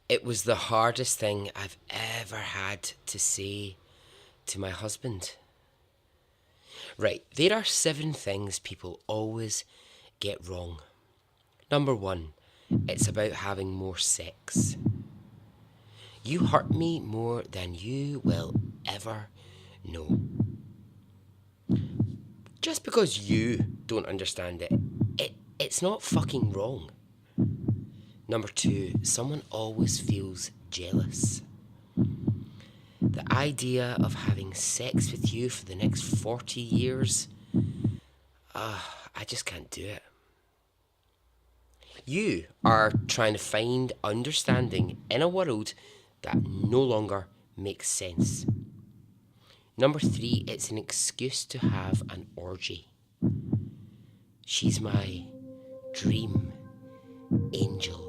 It was the hardest thing I've ever had to say to my husband. Right, there are 7 things people always get wrong. Number 1, it's about having more sex. You hurt me more than you will ever know. Just because you don't understand it's not fucking wrong. Number 2, someone always feels jealous. The idea of having sex with you for the next 40 years, I just can't do it. You are trying to find understanding in a world that no longer makes sense. Number 3, it's an excuse to have an orgy. She's my dream angel.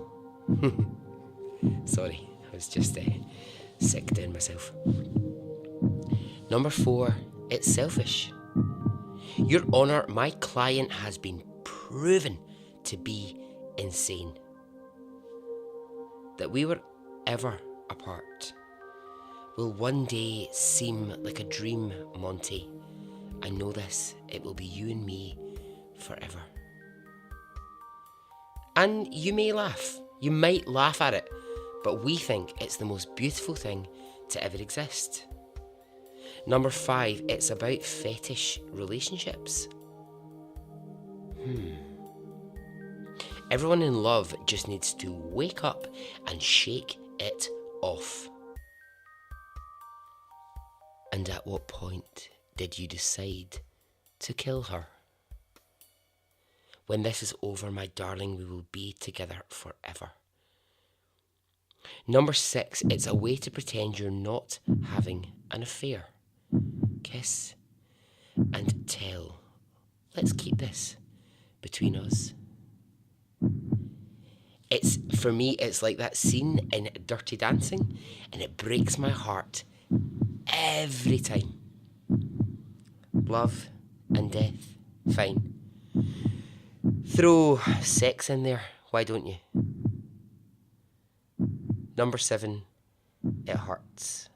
Sorry, I was just sick down myself. Number 4, it's selfish. Your Honour, my client has been proven to be insane. That we were ever apart will one day seem like a dream, Monty. I know this. It will be you and me forever. And you may laugh. You might laugh at it, but we think it's the most beautiful thing to ever exist. Number 5, it's about fetish relationships. Everyone in love just needs to wake up and shake it off. And at what point did you decide to kill her? When this is over, my darling, we will be together forever. Number 6, it's a way to pretend you're not having an affair. Kiss and tell. Let's keep this between us. For me, it's like that scene in Dirty Dancing, and it breaks my heart every time. Love and death, fine. Throw sex in there, why don't you? Number 7, it hurts.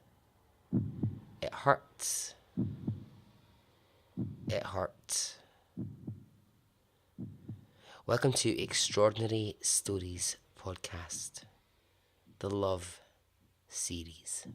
It hurts. It hurts. Welcome to Extraordinary Stories Podcast, the Love Series.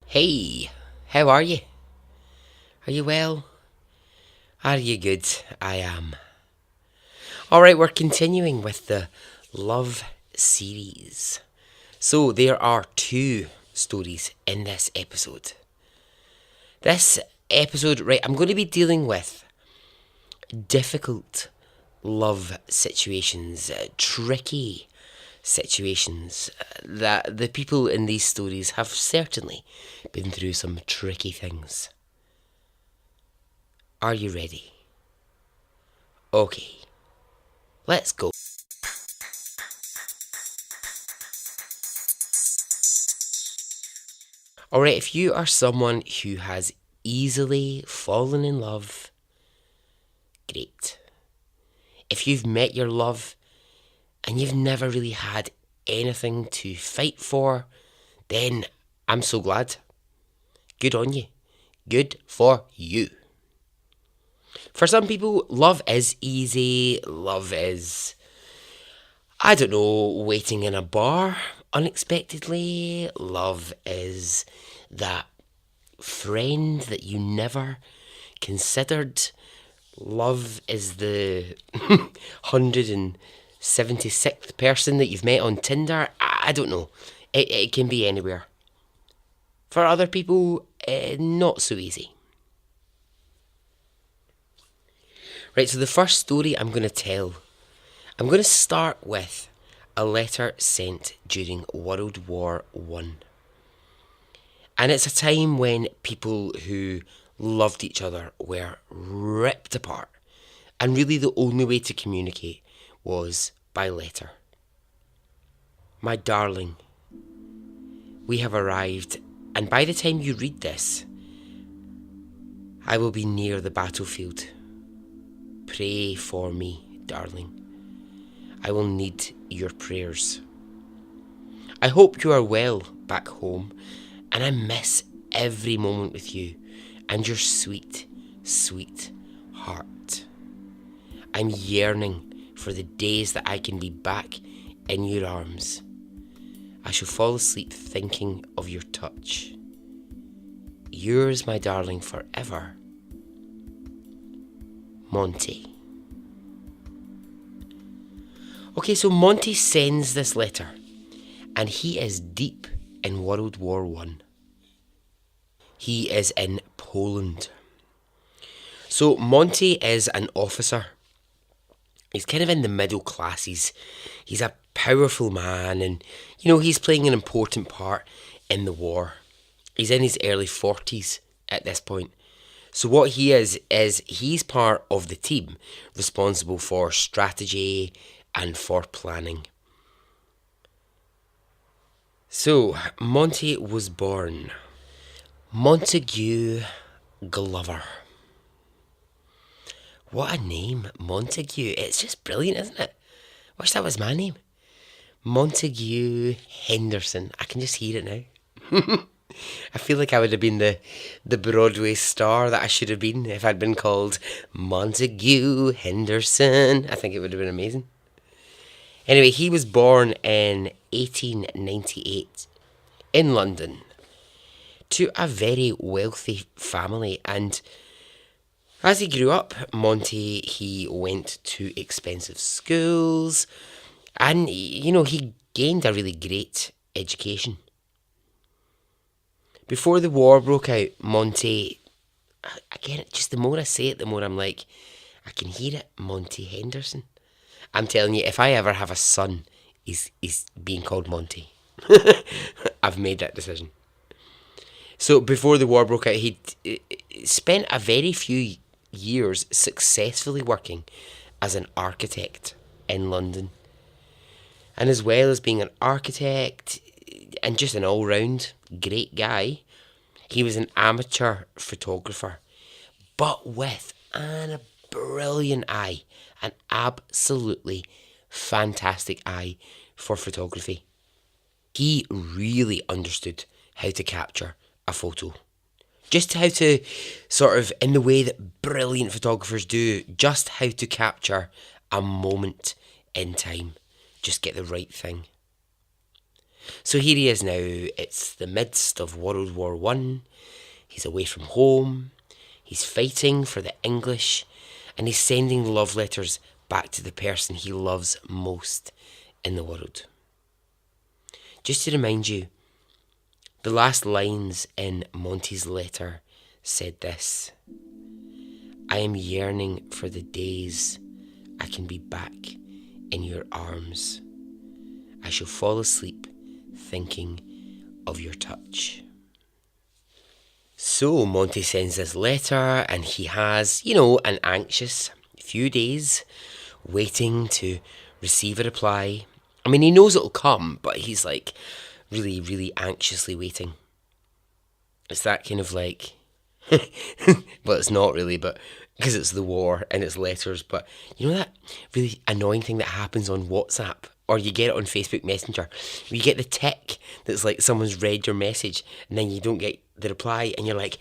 Hey, how are you? Are you well? Are you good? I am. Alright, we're continuing with the Love series. So there are 2 stories in this episode. This episode, right, I'm going to be dealing with difficult love situations, tricky situations that the people in these stories have certainly been through some tricky things. Are you ready? Okay, let's go. Alright, if you are someone who has easily fallen in love, great. If you've met your love and you've never really had anything to fight for, then I'm so glad. Good on you. Good for you. For some people, love is easy. Love is, I don't know, waiting in a bar unexpectedly. Love is that friend that you never considered. Love is the 176th person that you've met on Tinder. I don't know. It can be anywhere. For other people, not so easy. Right, so the first story I'm going to tell, I'm going to start with a letter sent during World War One. And it's a time when people who loved each other were ripped apart. And really the only way to communicate was by letter. My darling, we have arrived, and by the time you read this, I will be near the battlefield. Pray for me, darling. I will need your prayers. I hope you are well back home, and I miss every moment with you and your sweet, sweet heart. I'm yearning for the days that I can be back in your arms. I shall fall asleep thinking of your touch. Yours, my darling, forever, Monty. Okay, so Monty sends this letter, and he is deep in World War One. He is in Poland. So Monty is an officer. He's kind of in the middle classes. He's a powerful man, and he's playing an important part in the war. He's in his early 40s at this point. So what he is he's part of the team responsible for strategy and for planning. So Monty was born Montague Glover. What a name, Montague. It's just brilliant, isn't it? Wish that was my name. Montague Henderson. I can just hear it now. I feel like I would have been the Broadway star that I should have been if I'd been called Montague Henderson. I think it would have been amazing. Anyway, he was born in 1898 in London to a very wealthy family, and as he grew up, Monty, he went to expensive schools, and he gained a really great education. Before the war broke out, Monty, again, just the more I say it, the more I'm like, I can hear it, Monty Henderson. I'm telling you, if I ever have a son, he's being called Monty. I've made that decision. So before the war broke out, he spent a very few years successfully working as an architect in London. And as well as being an architect and just an all-round great guy, he was an amateur photographer, but with a brilliant eye, an absolutely fantastic eye for photography. He really understood how to capture a photo. Just how to, sort of, in the way that brilliant photographers do, just how to capture a moment in time. Just get the right thing. So here he is now. It's the midst of World War One. He's away from home. He's fighting for the English. And he's sending love letters back to the person he loves most in the world. Just to remind you, the last lines in Monty's letter said this: I am yearning for the days I can be back in your arms. I shall fall asleep thinking of your touch. So Monty sends this letter, and he has, an anxious few days waiting to receive a reply. I mean, he knows it'll come, but he's like really, really anxiously waiting. It's that kind of like, well, it's not really, but because it's the war and it's letters, but that really annoying thing that happens on WhatsApp, or you get it on Facebook Messenger, where you get the tick that's like someone's read your message, and then you don't get the reply, and you're like,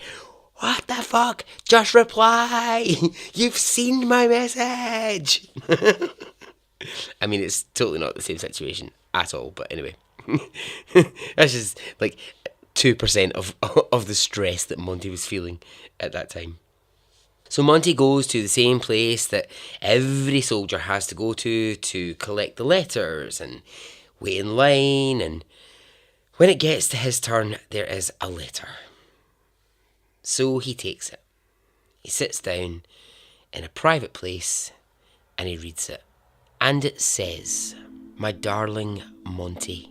what the fuck? Just reply! You've seen my message! I mean, it's totally not the same situation at all, but anyway. That's just like 2% of the stress that Monty was feeling at that time. So Monty goes to the same place that every soldier has to go to collect the letters and wait in line. And when it gets to his turn, there is a letter. So he takes it. He sits down in a private place and he reads it. And it says, "My darling Monty,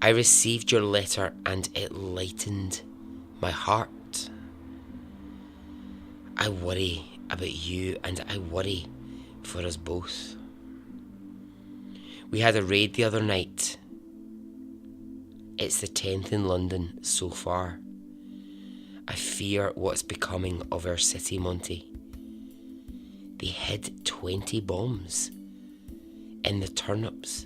I received your letter and it lightened my heart. I worry about you and I worry for us both. We had a raid the other night. It's the 10th in London so far. I fear what's becoming of our city, Monty. They hid 20 bombs in the turnips,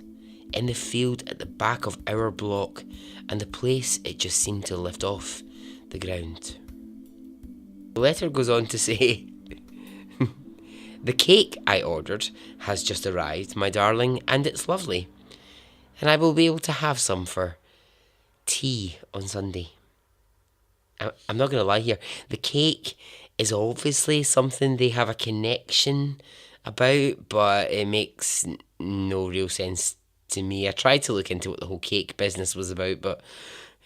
in the field at the back of our block, and the place, it just seemed to lift off the ground." The letter goes on to say, "The cake I ordered has just arrived, my darling, and it's lovely. And I will be able to have some for tea on Sunday." I'm not going to lie here. The cake is obviously something they have a connection about, but it makes no real sense to me. I tried to look into what the whole cake business was about, but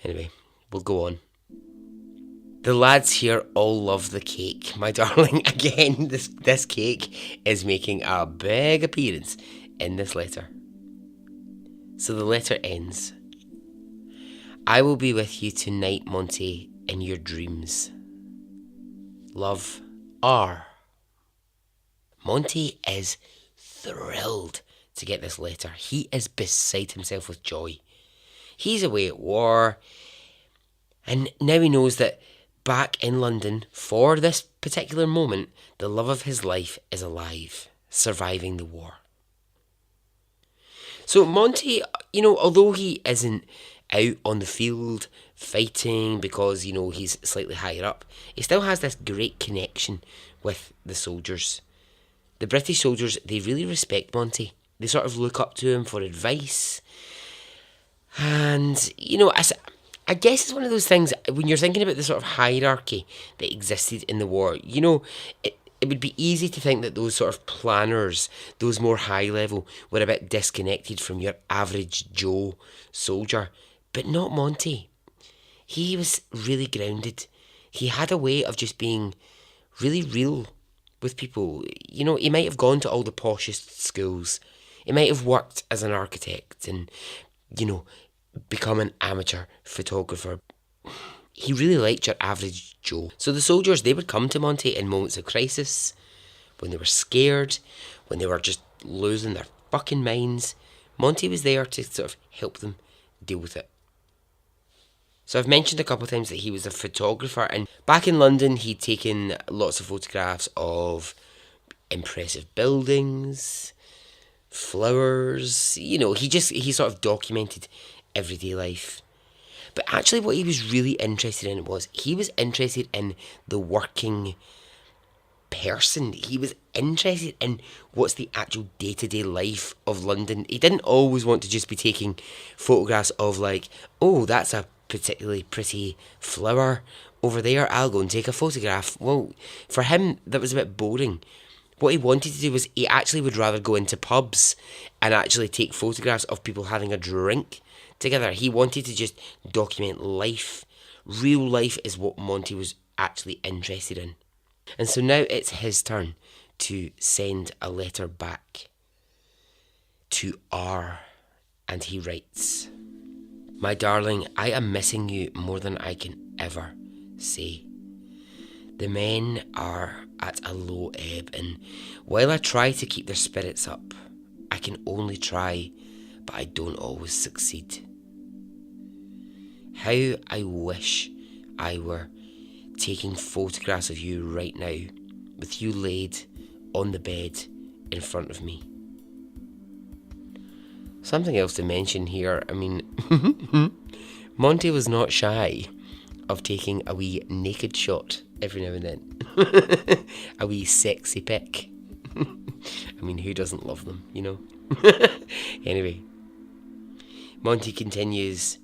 anyway, we'll go on. "The lads here all love the cake, my darling." Again, this cake is making a big appearance in this letter. So the letter ends. "I will be with you tonight, Monty, in your dreams. Love, R." Monty is thrilled to get this letter. He is beside himself with joy. He's away at war, and now he knows that back in London, for this particular moment, the love of his life is alive, surviving the war. So Monty, although he isn't out on the field fighting because, he's slightly higher up, he still has this great connection with the soldiers. The British soldiers, they really respect Monty. They sort of look up to him for advice. And, I guess it's one of those things, when you're thinking about the sort of hierarchy that existed in the war, it would be easy to think that those sort of planners, those more high level, were a bit disconnected from your average Joe soldier. But not Monty. He was really grounded. He had a way of just being really real with people. He might have gone to all the poshest schools. He might have worked as an architect and, become an amateur photographer. He really liked your average Joe. So the soldiers, they would come to Monty in moments of crisis, when they were scared, when they were just losing their fucking minds. Monty was there to sort of help them deal with it. So I've mentioned a couple of times that he was a photographer, and back in London he'd taken lots of photographs of impressive buildings, flowers, he sort of documented everyday life. But actually what he was really interested in was, he was interested in the working person. He was interested in what's the actual day-to-day life of London. He didn't always want to just be taking photographs of oh, that's a particularly pretty flower over there, I'll go and take a photograph. Well, for him, that was a bit boring. What he wanted to do was, he actually would rather go into pubs and actually take photographs of people having a drink together. He wanted to just document life. Real life is what Monty was actually interested in. And so now it's his turn to send a letter back to R. And he writes, "My darling, I am missing you more than I can ever say. The men are at a low ebb, and while I try to keep their spirits up, I can only try, but I don't always succeed. How I wish I were taking photographs of you right now, with you laid on the bed in front of me." Something else to mention here, Monty was not shy of taking a wee naked shot every now and then. A wee sexy pic. Who doesn't love them, Anyway, Monty continues,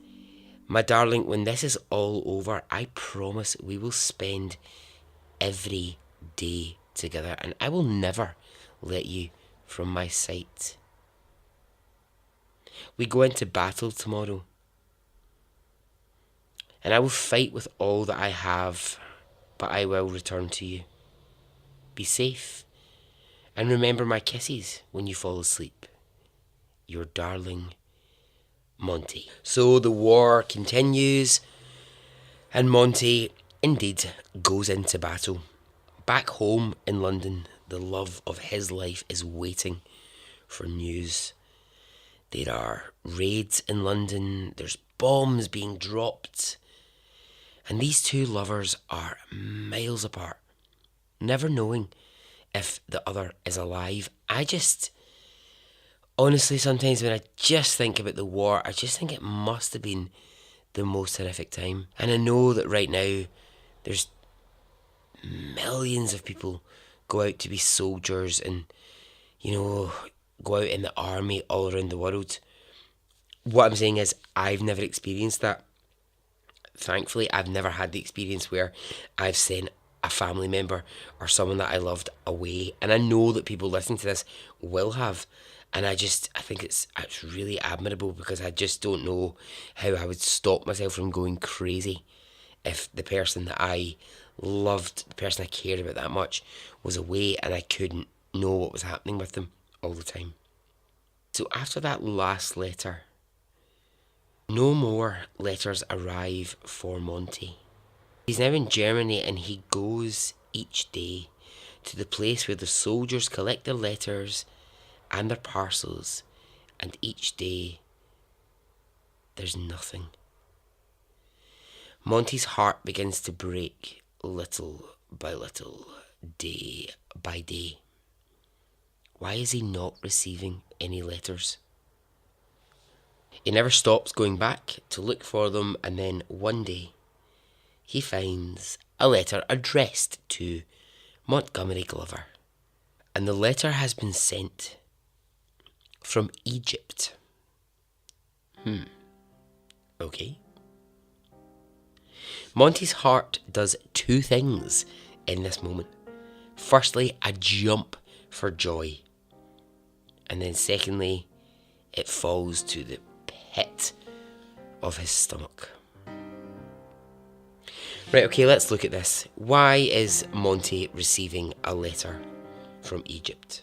"My darling, when this is all over, I promise we will spend every day together, and I will never let you from my sight. We go into battle tomorrow, and I will fight with all that I have, but I will return to you. Be safe, and remember my kisses when you fall asleep. Your darling Monty. So the war continues, and Monty indeed goes into battle. Back home in London, the love of his life is waiting for news. There are raids in London, there's bombs being dropped, and these two lovers are miles apart, never knowing if the other is alive. Honestly, sometimes when I just think about the war, I just think it must have been the most horrific time. And I know that right now, there's millions of people go out to be soldiers and, go out in the army all around the world. What I'm saying is, I've never experienced that. Thankfully, I've never had the experience where I've sent a family member or someone that I loved away. And I know that people listening to this will have. And I think it's really admirable, because I just don't know how I would stop myself from going crazy if the person that I loved, the person I cared about that much, was away and I couldn't know what was happening with them all the time. So after that last letter, no more letters arrive for Monty. He's now in Germany, and he goes each day to the place where the soldiers collect their letters and their parcels, and each day there's nothing. Monty's heart begins to break little by little, day by day. Why is he not receiving any letters? He never stops going back to look for them, and then one day he finds a letter addressed to Montgomery Glover. And the letter has been sent from Egypt. Okay. Monty's heart does two things in this moment. Firstly, a jump for joy. And then secondly, it falls to the pit of his stomach. Right, okay, let's look at this. Why is Monty receiving a letter from Egypt?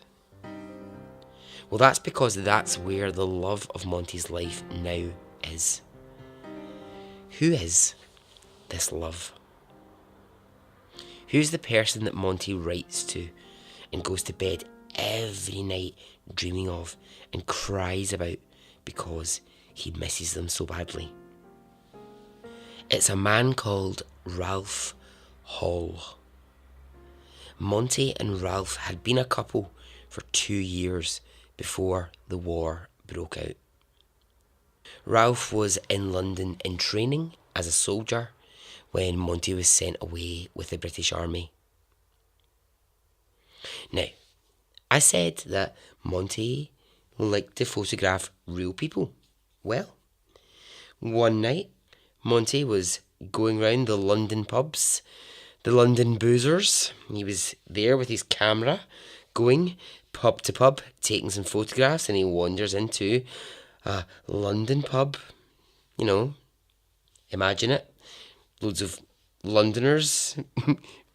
Well, that's because that's where the love of Monty's life now is. Who is this love? Who's the person that Monty writes to and goes to bed every night dreaming of and cries about because he misses them so badly? It's a man called Ralph Hall. Monty and Ralph had been a couple for 2 years before the war broke out. Ralph was in London in training as a soldier when Monty was sent away with the British Army. Now, I said that Monty liked to photograph real people. Well, one night, Monty was going round the London pubs, the London boozers. He was there with his camera, going pub to pub, taking some photographs, and he wanders into a London pub. You know, imagine it. Loads of Londoners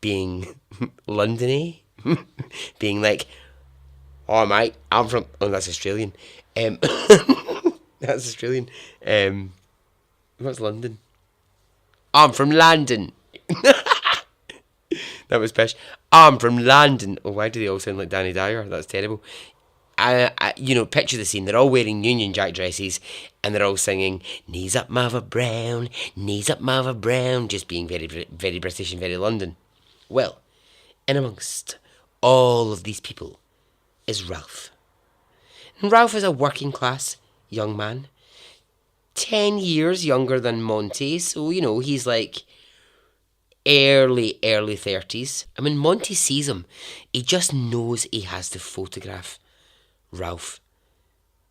being Londony, being like, oh mate, I'm from, oh that's Australian, that's Australian, what's London? I'm from London. That was pish. I'm from London. Oh, why do they all sound like Danny Dyer? That's terrible. Picture the scene. They're all wearing Union Jack dresses, and they're all singing "Knees Up, Mother Brown, Knees Up, Mother Brown," just being very, very British and very London. Well, in amongst all of these people is Ralph. And Ralph is a working class young man, 10 years younger than Monty, so he's like early 30s. And when Monty sees him, he just knows he has to photograph Ralph.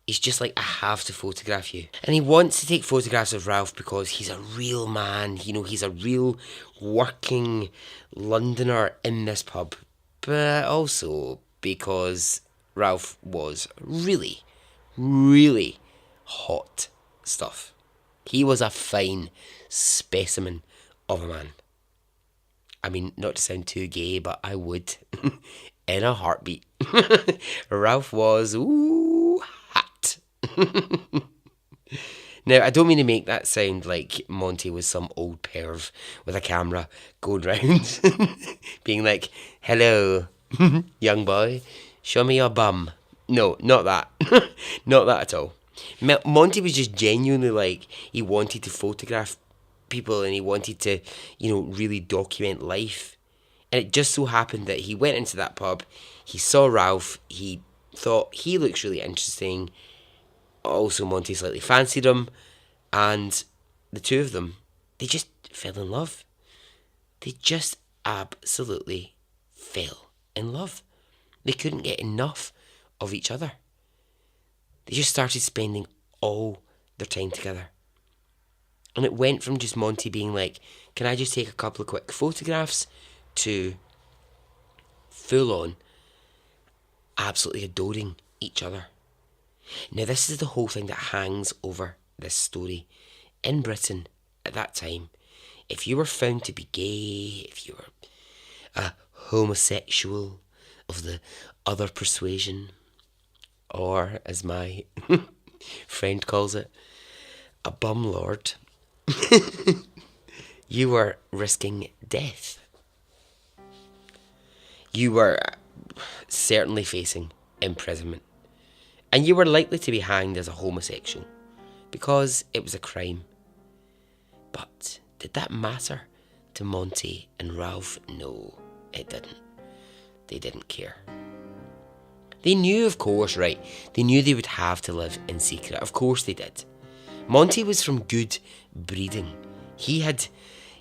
He's just like, I have to photograph you. And he wants to take photographs of Ralph because he's a real man. He's a real working Londoner in this pub. but also because Ralph was really, really hot stuff. He was a fine specimen of a man. I mean, not to sound too gay, but I would in a heartbeat. Ralph was, ooh, hot. Now, I don't mean to make that sound like Monty was some old perv with a camera going round being like, hello, young boy, show me your bum. No, not that. Not that at all. Monty was just genuinely like, he wanted to photograph people and he wanted to, really document life. And it just so happened that he went into that pub, he saw Ralph, he thought he looks really interesting. Also, Monty slightly fancied him, and the two of them, they just fell in love. They just absolutely fell in love. They couldn't get enough of each other. They just started spending all their time together. And it went from just Monty being like, can I just take a couple of quick photographs, to full on absolutely adoring each other. Now, this is the whole thing that hangs over this story. In Britain, at that time, if you were found to be gay, if you were a homosexual of the other persuasion, or, as my friend calls it, a bumlord, you were risking death. You were certainly facing imprisonment. And you were likely to be hanged as a homosexual, because it was a crime. But did that matter to Monty and Ralph? No, it didn't. They didn't care. They knew, of course, right? They knew they would have to live in secret. Of course they did. Monty was from good breeding. He had,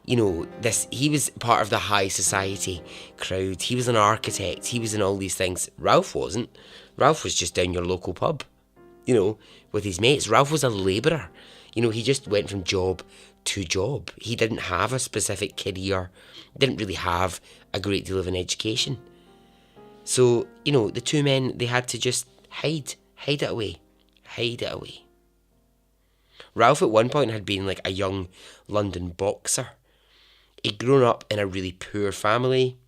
he was part of the high society crowd. He was an architect. He was in all these things. Ralph wasn't. Ralph was just down your local pub, with his mates. Ralph was a labourer. He just went from job to job. He didn't have a specific career. Didn't really have a great deal of an education. So, the two men, they had to just hide it away. Ralph at one point had been like a young London boxer. He'd grown up in a really poor family.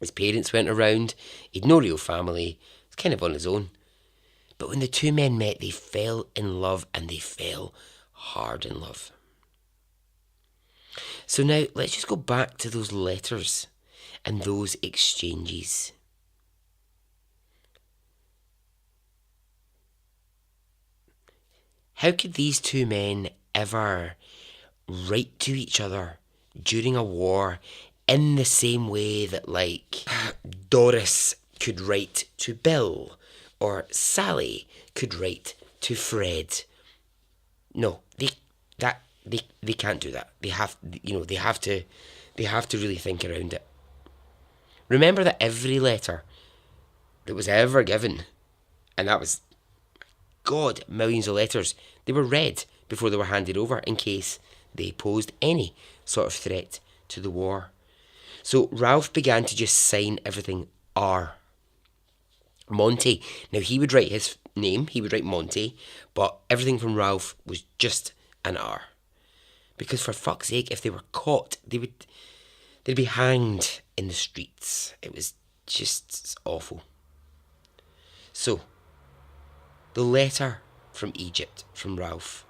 His parents went around. He'd no real family. He was kind of on his own. But when the two men met, they fell in love, and they fell hard in love. So now, let's just go back to those letters and those exchanges. How could these two men ever write to each other during a war in the same way that, like, Doris could write to Bill, or Sally could write to Fred? No, they can't do that. They have to really think around it. Remember that every letter that was ever given, and that was, God, millions of letters, they were read before they were handed over in case they posed any sort of threat to the war. So Ralph began to just sign everything R. Monty, now he would write his name, he would write Monty, but everything from Ralph was just an R. Because for fuck's sake, if they were caught, they'd be hanged in the streets. It was just awful. So, the letter from Egypt, from Ralph.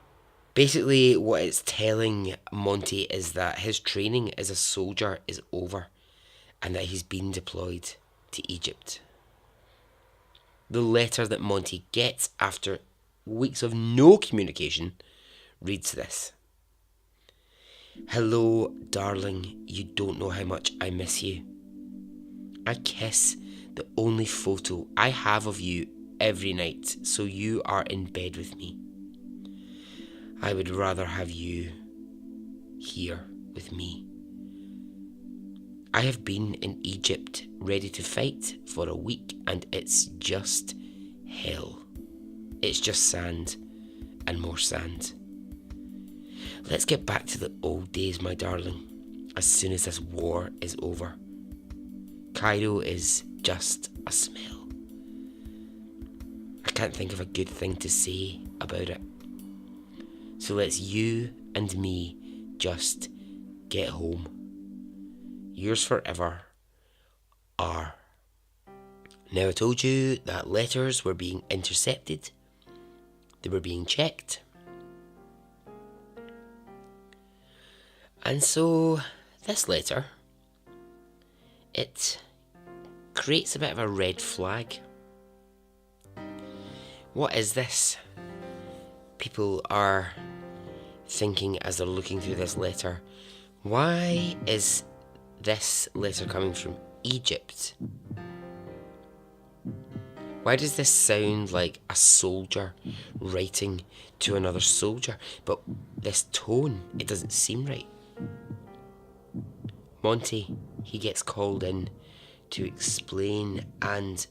Basically, what it's telling Monty is that his training as a soldier is over and that he's been deployed to Egypt. The letter that Monty gets after weeks of no communication reads this. Hello, darling, you don't know how much I miss you. I kiss the only photo I have of you every night, so you are in bed with me. I would rather have you here with me. I have been in Egypt ready to fight for a week, and it's just hell. It's just sand and more sand. Let's get back to the old days, my darling, as soon as this war is over. Cairo is just a smell. I can't think of a good thing to say about it. So let's you and me just get home. Yours forever, R. Now I told you that letters were being intercepted. They were being checked. And so this letter, it creates a bit of a red flag. What is this? People are thinking as they're looking through this letter, why is this letter coming from Egypt? Why does this sound like a soldier writing to another soldier? But this tone, it doesn't seem right. Monty, he gets called in to explain, and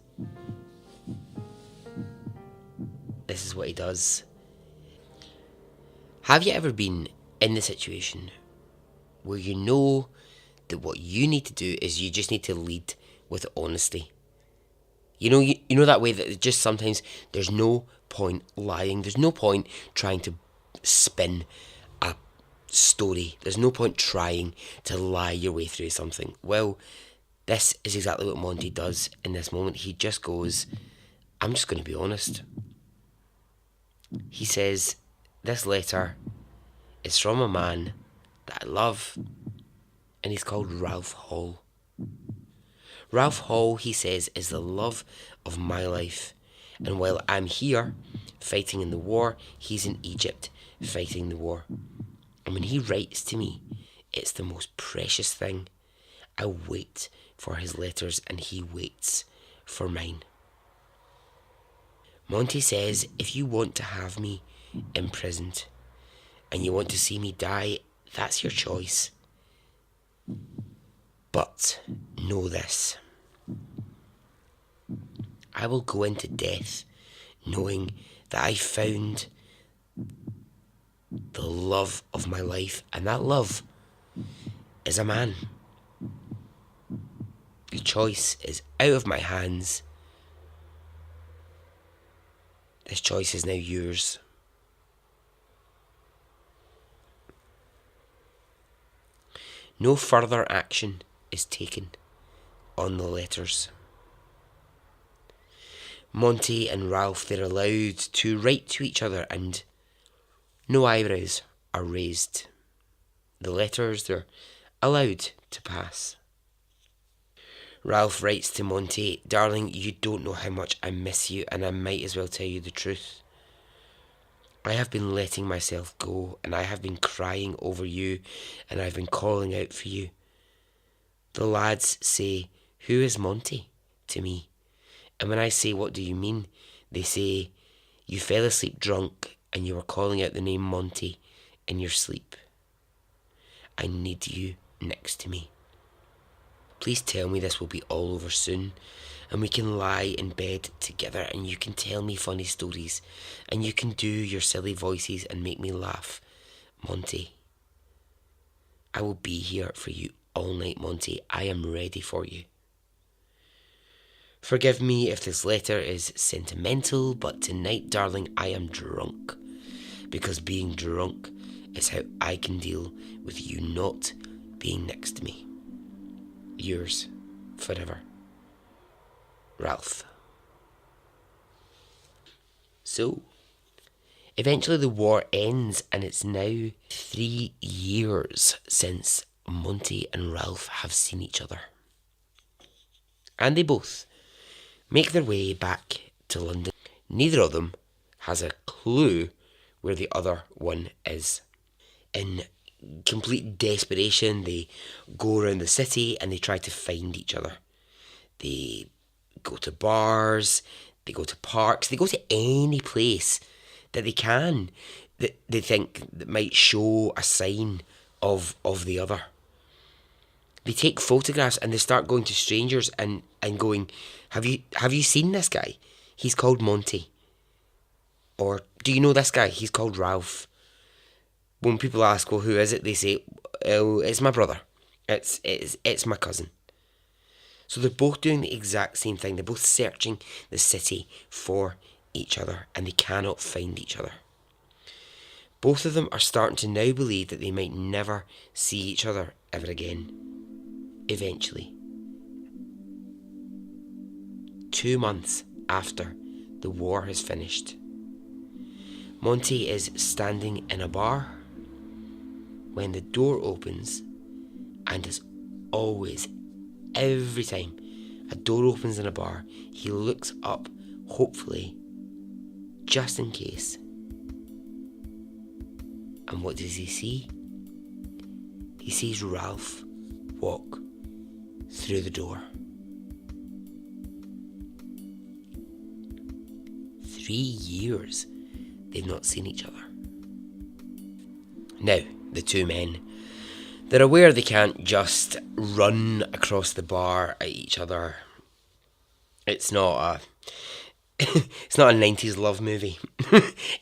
this is what he does. Have you ever been in the situation where you know that what you need to do is you just need to lead with honesty? You know that way that just sometimes there's no point lying. There's no point trying to spin a story. There's no point trying to lie your way through something. Well, this is exactly what Monty does in this moment. He just goes, I'm just going to be honest. He says, this letter is from a man that I love, and he's called Ralph Hall. Ralph Hall, he says, is the love of my life. And while I'm here fighting in the war, he's in Egypt fighting the war. And when he writes to me, it's the most precious thing. I wait for his letters and he waits for mine. Monty says, if you want to have me imprisoned and you want to see me die, that's your choice. But know this. I will go into death knowing that I found the love of my life, and that love is a man. The choice is out of my hands. This choice is now yours. No further action is taken on the letters. Monty and Ralph, they're allowed to write to each other and no eyebrows are raised. The letters, they're allowed to pass. Ralph writes to Monty, darling, you don't know how much I miss you, and I might as well tell you the truth. I have been letting myself go, and I have been crying over you, and I've been calling out for you. The lads say, who is Monty? To me. And when I say, what do you mean? They say, you fell asleep drunk and you were calling out the name Monty in your sleep. I need you next to me. Please tell me this will be all over soon and we can lie in bed together and you can tell me funny stories and you can do your silly voices and make me laugh. Monty, I will be here for you all night, Monty. I am ready for you. Forgive me if this letter is sentimental, but tonight, darling, I am drunk. Because being drunk is how I can deal with you not being next to me. Yours, forever, Ralph. So, eventually the war ends and it's now 3 years since Monty and Ralph have seen each other. And they both make their way back to London. Neither of them has a clue where the other one is. In complete desperation, they go around the city and they try to find each other. They go to bars, they go to parks, they go to any place that they can that they think that might show a sign of the other. They take photographs and they start going to strangers and going, have you seen this guy? He's called Monty. Or, do you know this guy? He's called Ralph. When people ask, well, who is it? They say, oh, it's my brother. It's my cousin. So they're both doing the exact same thing. They're both searching the city for each other, and they cannot find each other. Both of them are starting to now believe that they might never see each other ever again. Eventually. 2 months after the war has finished, Monty is standing in a bar when the door opens, and as always, every time a door opens in a bar, he looks up, hopefully, just in case. And what does he see? He sees Ralph walk through the door. 3 years they've not seen each other. Now, the two men, they're aware they can't just run across the bar at each other. It's not a 90s love movie.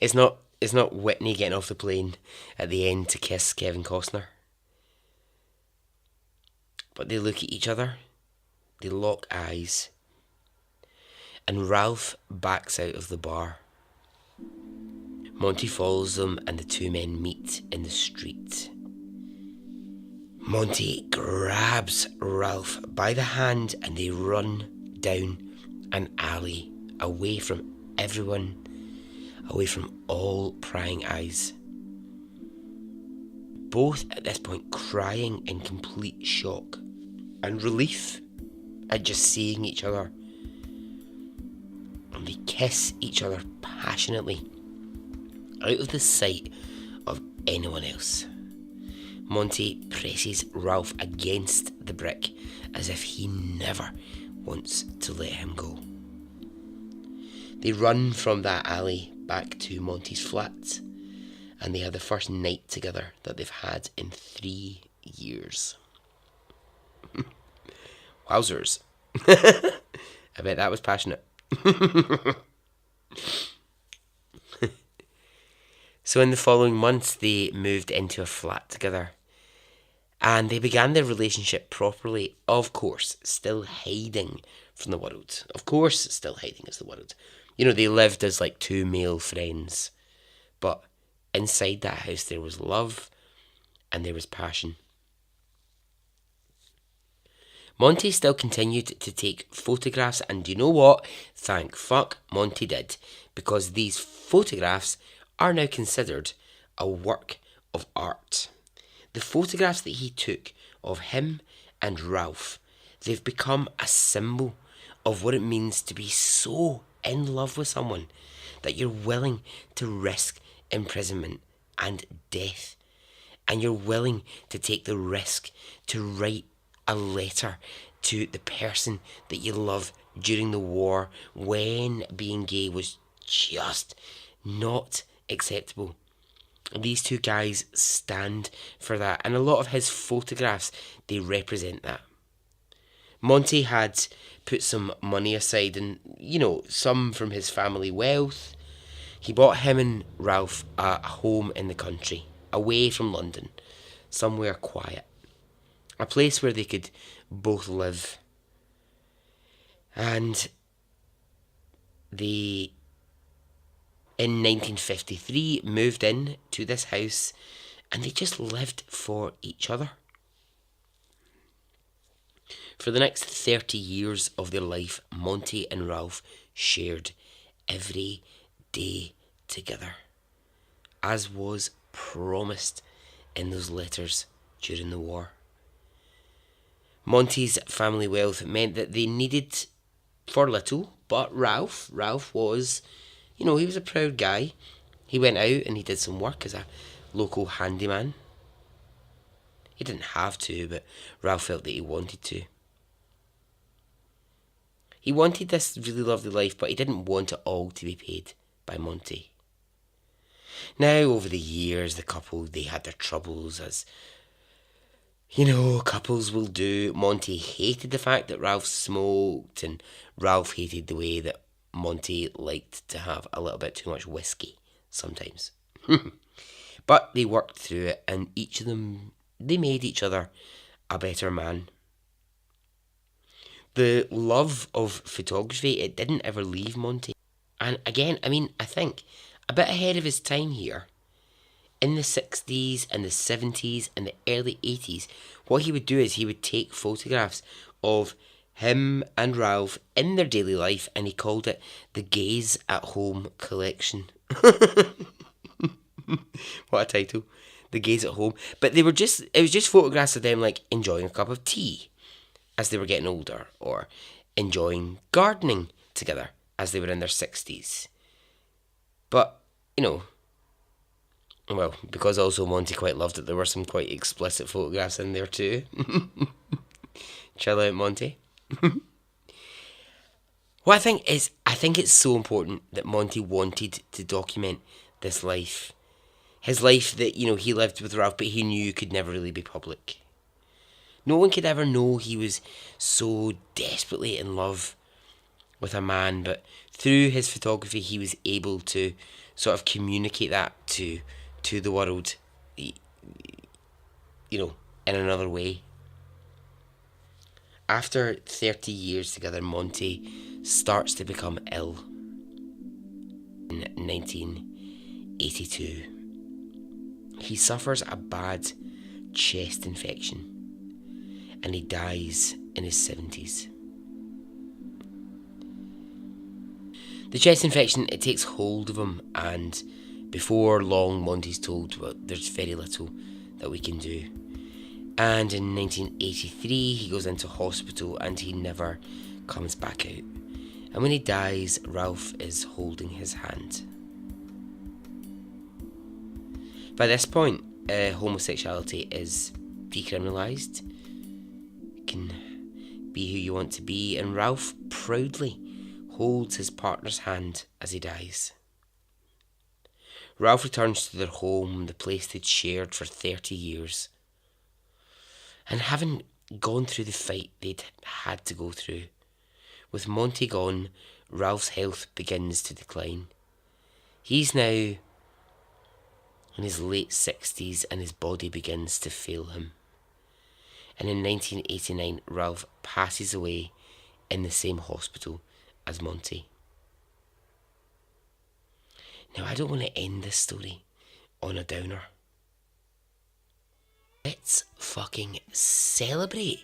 It's not Whitney getting off the plane at the end to kiss Kevin Costner. But they look at each other, they lock eyes, and Ralph backs out of the bar. Monty follows them and the two men meet in the street. Monty grabs Ralph by the hand and they run down an alley away from everyone, away from all prying eyes. Both at this point crying in complete shock and relief at just seeing each other. And they kiss each other passionately, out of the sight of anyone else. Monty presses Ralph against the brick as if he never wants to let him go. They run from that alley back to Monty's flat, and they have the first night together that they've had in 3 years. Wowzers. I bet that was passionate. So in the following months, they moved into a flat together. And they began their relationship properly, of course, still hiding from the world. Of course, still hiding as the world. You know, they lived as like two male friends. But inside that house, there was love and there was passion. Monty still continued to take photographs, and you know what? Thank fuck Monty did, because these photographs are now considered a work of art. The photographs that he took of him and Ralph, they've become a symbol of what it means to be so in love with someone that you're willing to risk imprisonment and death, and you're willing to take the risk to write a letter to the person that you love during the war when being gay was just not acceptable. These two guys stand for that, and a lot of his photographs, they represent that. Monty had put some money aside, and you know, some from his family wealth. He bought him and Ralph a home in the country, away from London, somewhere quiet. A place where they could both live. And they, in 1953, moved in to this house, and they just lived for each other. For the next 30 years of their life, Monty and Ralph shared every day together, as was promised in those letters during the war. Monty's family wealth meant that they needed for little, but Ralph was, you know, he was a proud guy. He went out and he did some work as a local handyman. He didn't have to, but Ralph felt that he wanted to. He wanted this really lovely life, but he didn't want it all to be paid by Monty. Now, over the years, the couple, they had their troubles, as you know, couples will do. Monty hated the fact that Ralph smoked, and Ralph hated the way that Monty liked to have a little bit too much whiskey sometimes. But they worked through it, and each of them, they made each other a better man. The love of photography, it didn't ever leave Monty. And again, I mean, I think a bit ahead of his time here, in the 60s and the 70s and the early 80s, what he would do is he would take photographs of him and Ralph in their daily life, and he called it the Gaze at Home collection. What a title. The Gaze at Home. But it was just photographs of them like enjoying a cup of tea as they were getting older, or enjoying gardening together as they were in their 60s. But, you know, well, because also Monty quite loved it, there were some quite explicit photographs in there too. Chill out, Monty. What I think it's so important that Monty wanted to document this life. His life that, you know, he lived with Ralph, but he knew could never really be public. No one could ever know he was so desperately in love with a man, but through his photography he was able to sort of communicate that to the world, you know, in another way. After 30 years together, Monty starts to become ill in 1982. He suffers a bad chest infection and he dies in his 70s. The chest infection, it takes hold of him, and before long Monty's told, well, there's very little that we can do. And in 1983 he goes into hospital and he never comes back out. And when he dies, Ralph is holding his hand. By this point, homosexuality is decriminalised. You can be who you want to be, and Ralph proudly holds his partner's hand as he dies. Ralph returns to their home, the place they'd shared for 30 years. And having gone through the fight they'd had to go through, with Monty gone, Ralph's health begins to decline. He's now in his late 60s and his body begins to fail him. And in 1989, Ralph passes away in the same hospital as Monty. Now, I don't want to end this story on a downer. Let's fucking celebrate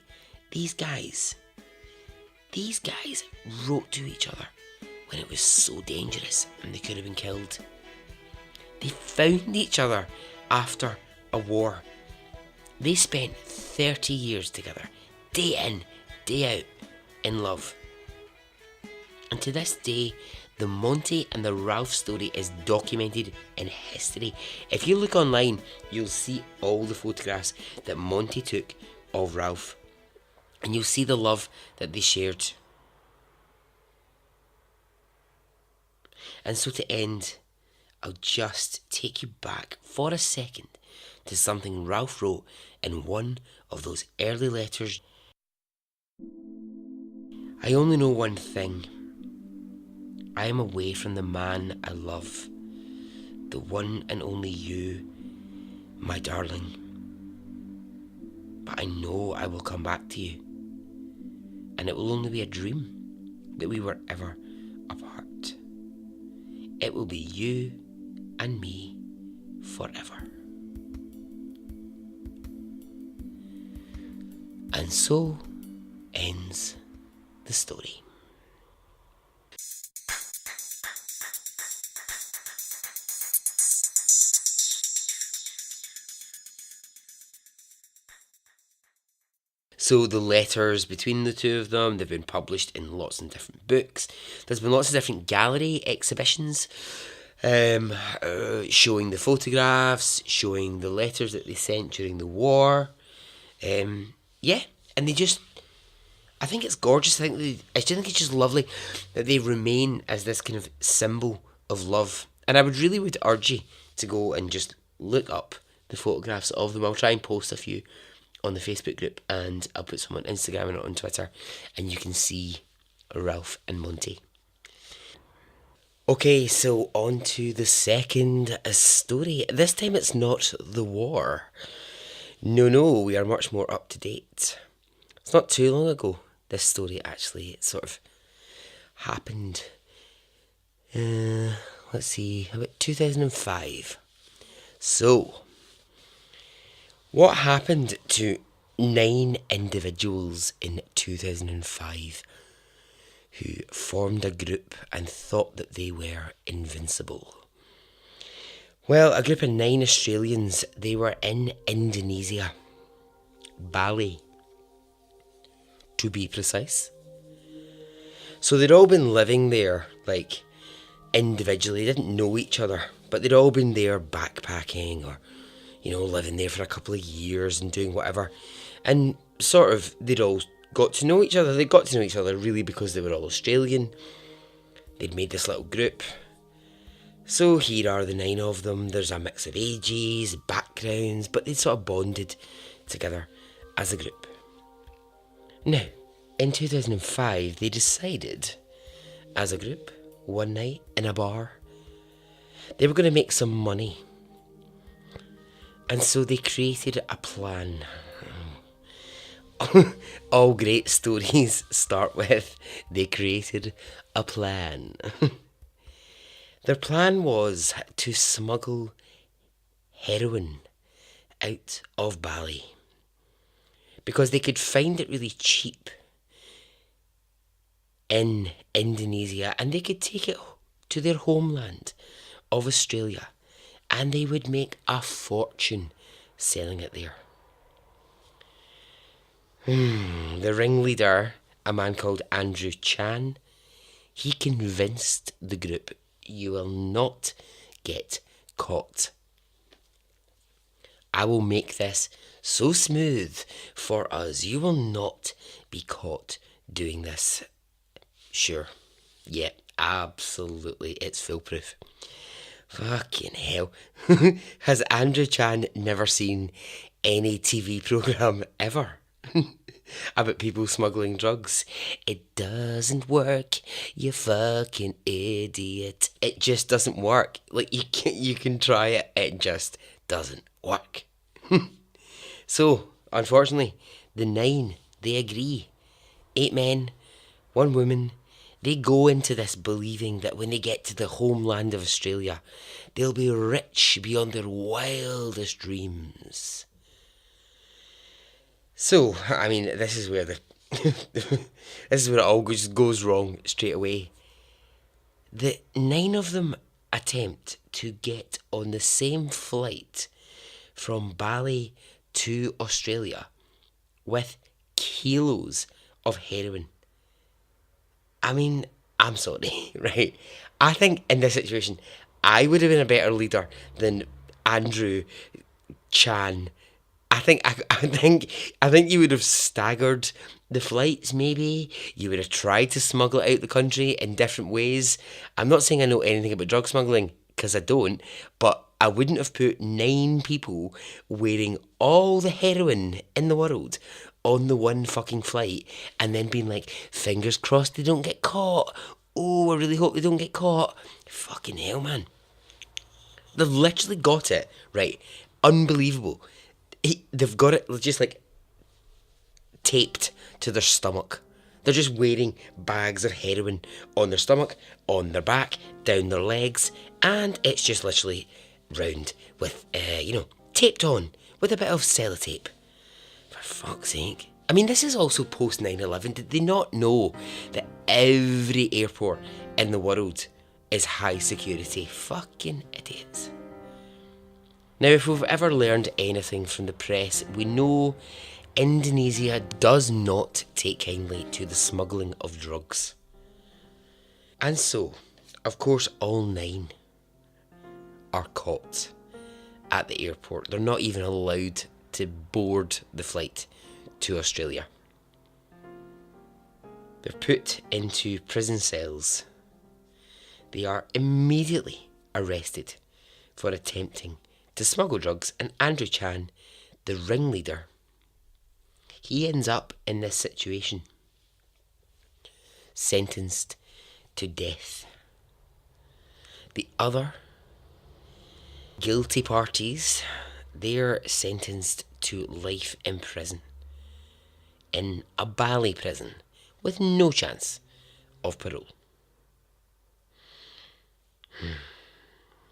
these guys. These guys wrote to each other when it was so dangerous and they could have been killed. They found each other after a war. They spent 30 years together, day in, day out, in love. And to this day, the Monty and the Ralph story is documented in history. If you look online, you'll see all the photographs that Monty took of Ralph. And you'll see the love that they shared. And so to end, I'll just take you back for a second to something Ralph wrote in one of those early letters. I only know one thing. I am away from the man I love, the one and only you, my darling. But I know I will come back to you, and it will only be a dream that we were ever apart. It will be you and me forever. And so ends the story. So the letters between the two of them, they've been published in lots of different books. There's been lots of different gallery exhibitions showing the photographs, showing the letters that they sent during the war. Yeah, and I think it's gorgeous. I think it's just lovely that they remain as this kind of symbol of love. And I would urge you to go and just look up the photographs of them. I'll try and post a few on the Facebook group, and I'll put some on Instagram and on Twitter, and you can see Ralph and Monty. Okay, so on to the second story. This time it's not the war. No, we are much more up to date. It's not too long ago This story actually sort of happened, let's see, about 2005. So, what happened to 9 individuals in 2005 who formed a group and thought that they were invincible? Well, a group of 9 Australians, they were in Indonesia, Bali, to be precise. So they'd all been living there, like, individually. They didn't know each other, but they'd all been there backpacking or, living there for a couple of years and doing whatever. And sort of, they'd all got to know each other. They got to know each other really because they were all Australian. They'd made this little group. So here are the 9 of them. There's a mix of ages, backgrounds, but they'd sort of bonded together as a group. Now, in 2005, they decided, as a group, one night in a bar, they were going to make some money. And so they created a plan. All great stories start with, they created a plan. Their plan was to smuggle heroin out of Bali, because they could find it really cheap in Indonesia, and they could take it to their homeland of Australia, and they would make a fortune selling it there. The ringleader, a man called Andrew Chan, he convinced the group, you will not get caught. I will make this so smooth for us, you will not be caught doing this. Sure. Yeah, absolutely. It's foolproof. Fucking hell. Has Andrew Chan never seen any TV programme ever about people smuggling drugs? It doesn't work, you fucking idiot. It just doesn't work. Like, you can try it, it just doesn't work. So, unfortunately, the 9, they agree. 8 men, 1 woman. They go into this believing that when they get to the homeland of Australia, they'll be rich beyond their wildest dreams. So, I mean, this is where this is where it all goes wrong straight away. The 9 of them attempt to get on the same flight from Bali to Australia with kilos of heroin. I mean, I'm sorry, right? I think in this situation, I would have been a better leader than Andrew Chan. I think you would have staggered the flights, maybe. You would have tried to smuggle it out the country in different ways. I'm not saying I know anything about drug smuggling, because I don't, but I wouldn't have put 9 people wearing all the heroin in the world on the one fucking flight and then being like, fingers crossed they don't get caught. Oh, I really hope they don't get caught. Fucking hell, man. They've literally got it, right? Unbelievable. They've got it just like taped to their stomach. They're just wearing bags of heroin on their stomach, on their back, down their legs, and it's just literally round with, taped on with a bit of sellotape. For fuck's sake. I mean, this is also post 9/11. Did they not know that every airport in the world is high security? Fucking idiots. Now, if we've ever learned anything from the press, we know Indonesia does not take kindly to the smuggling of drugs. And so, of course, all 9 are caught at the airport. They're not even allowed to board the flight to Australia. They're put into prison cells. They are immediately arrested for attempting to smuggle drugs, and Andrew Chan, the ringleader, he ends up in this situation, sentenced to death. The other guilty parties, they're sentenced to life in prison, in a Bali prison, with no chance of parole.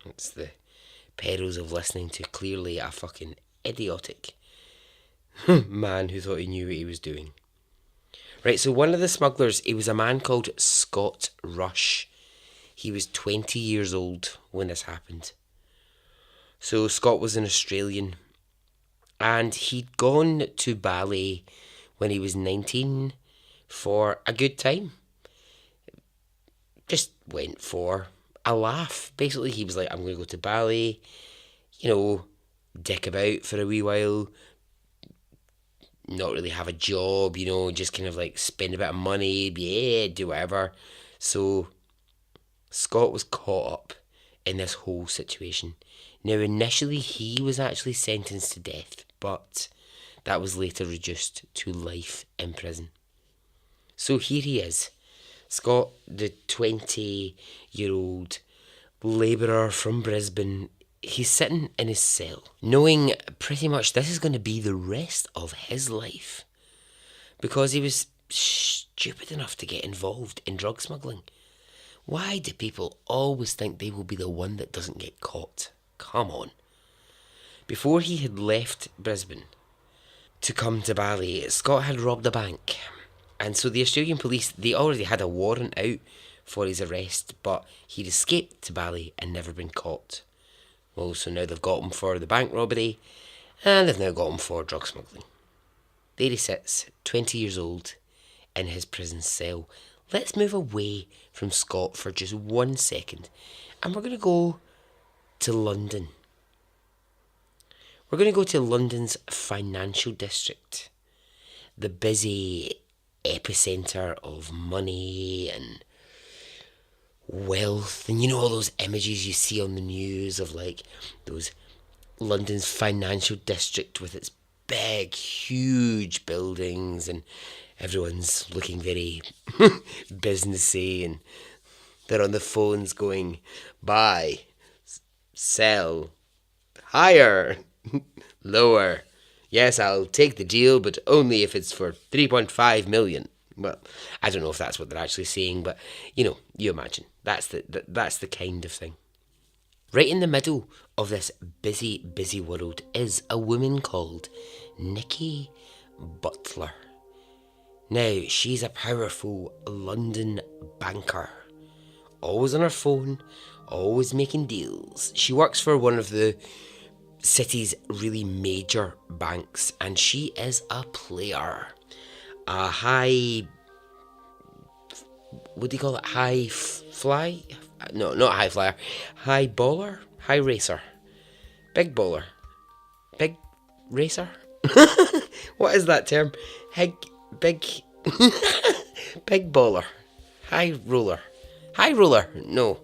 It's the perils of listening to clearly a fucking idiotic man who thought he knew what he was doing. Right, so one of the smugglers, he was a man called Scott Rush. He was 20 years old when this happened. So Scott was an Australian, and he'd gone to Bali when he was 19 for a good time. Just went for a laugh. Basically, he was like, I'm going to go to Bali, dick about for a wee while, not really have a job, just kind of like spend a bit of money, do whatever. So Scott was caught up in this whole situation. Now, initially, he was actually sentenced to death, but that was later reduced to life in prison. So here he is, Scott, the 20-year-old labourer from Brisbane. He's sitting in his cell, knowing pretty much this is going to be the rest of his life, because he was stupid enough to get involved in drug smuggling. Why do people always think they will be the one that doesn't get caught? Come on. Before he had left Brisbane to come to Bali, Scott had robbed a bank. And so the Australian police, they already had a warrant out for his arrest, but he'd escaped to Bali and never been caught. Well, so now they've got him for the bank robbery, and they've now got him for drug smuggling. There he sits, 20 years old, in his prison cell. Let's move away from Scott for just 1 second, and we're going to go to London. We're going to go to London's financial district, the busy epicentre of money and wealth, and all those images you see on the news of like those London's financial district with its big, huge buildings, and everyone's looking very businessy, and they're on the phones going, buy, sell, higher, lower. Yes, I'll take the deal, but only if it's for 3.5 million. Well, I don't know if that's what they're actually saying, but you imagine. That's the kind of thing. Right in the middle of this busy, busy world is a woman called Nikki Butler. Now, she's a powerful London banker. Always on her phone, always making deals. She works for one of the city's really major banks, and she is a player. A high... what do you call it? High fly? No, not high flyer. High baller? High racer. Big bowler. Big racer? What is that term? Big... big baller. High roller. High roller. No.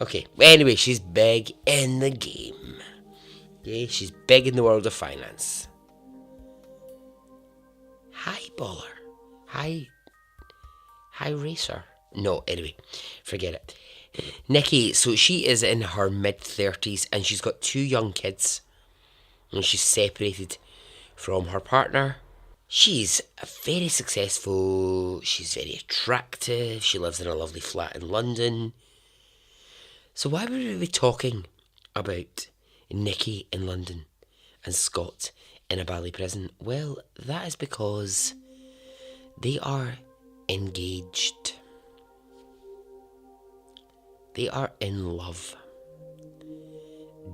Okay. Anyway, she's big in the game. Yeah, she's big in the world of finance. High baller. High racer. No, anyway, forget it. Nikki, so she is in her mid-30s and she's got 2 young kids. And she's separated from her partner. She's very successful. She's very attractive. She lives in a lovely flat in London. So why would we be talking about Nikki in London and Scott in a Bali prison? Well, that is because they are engaged. They are in love.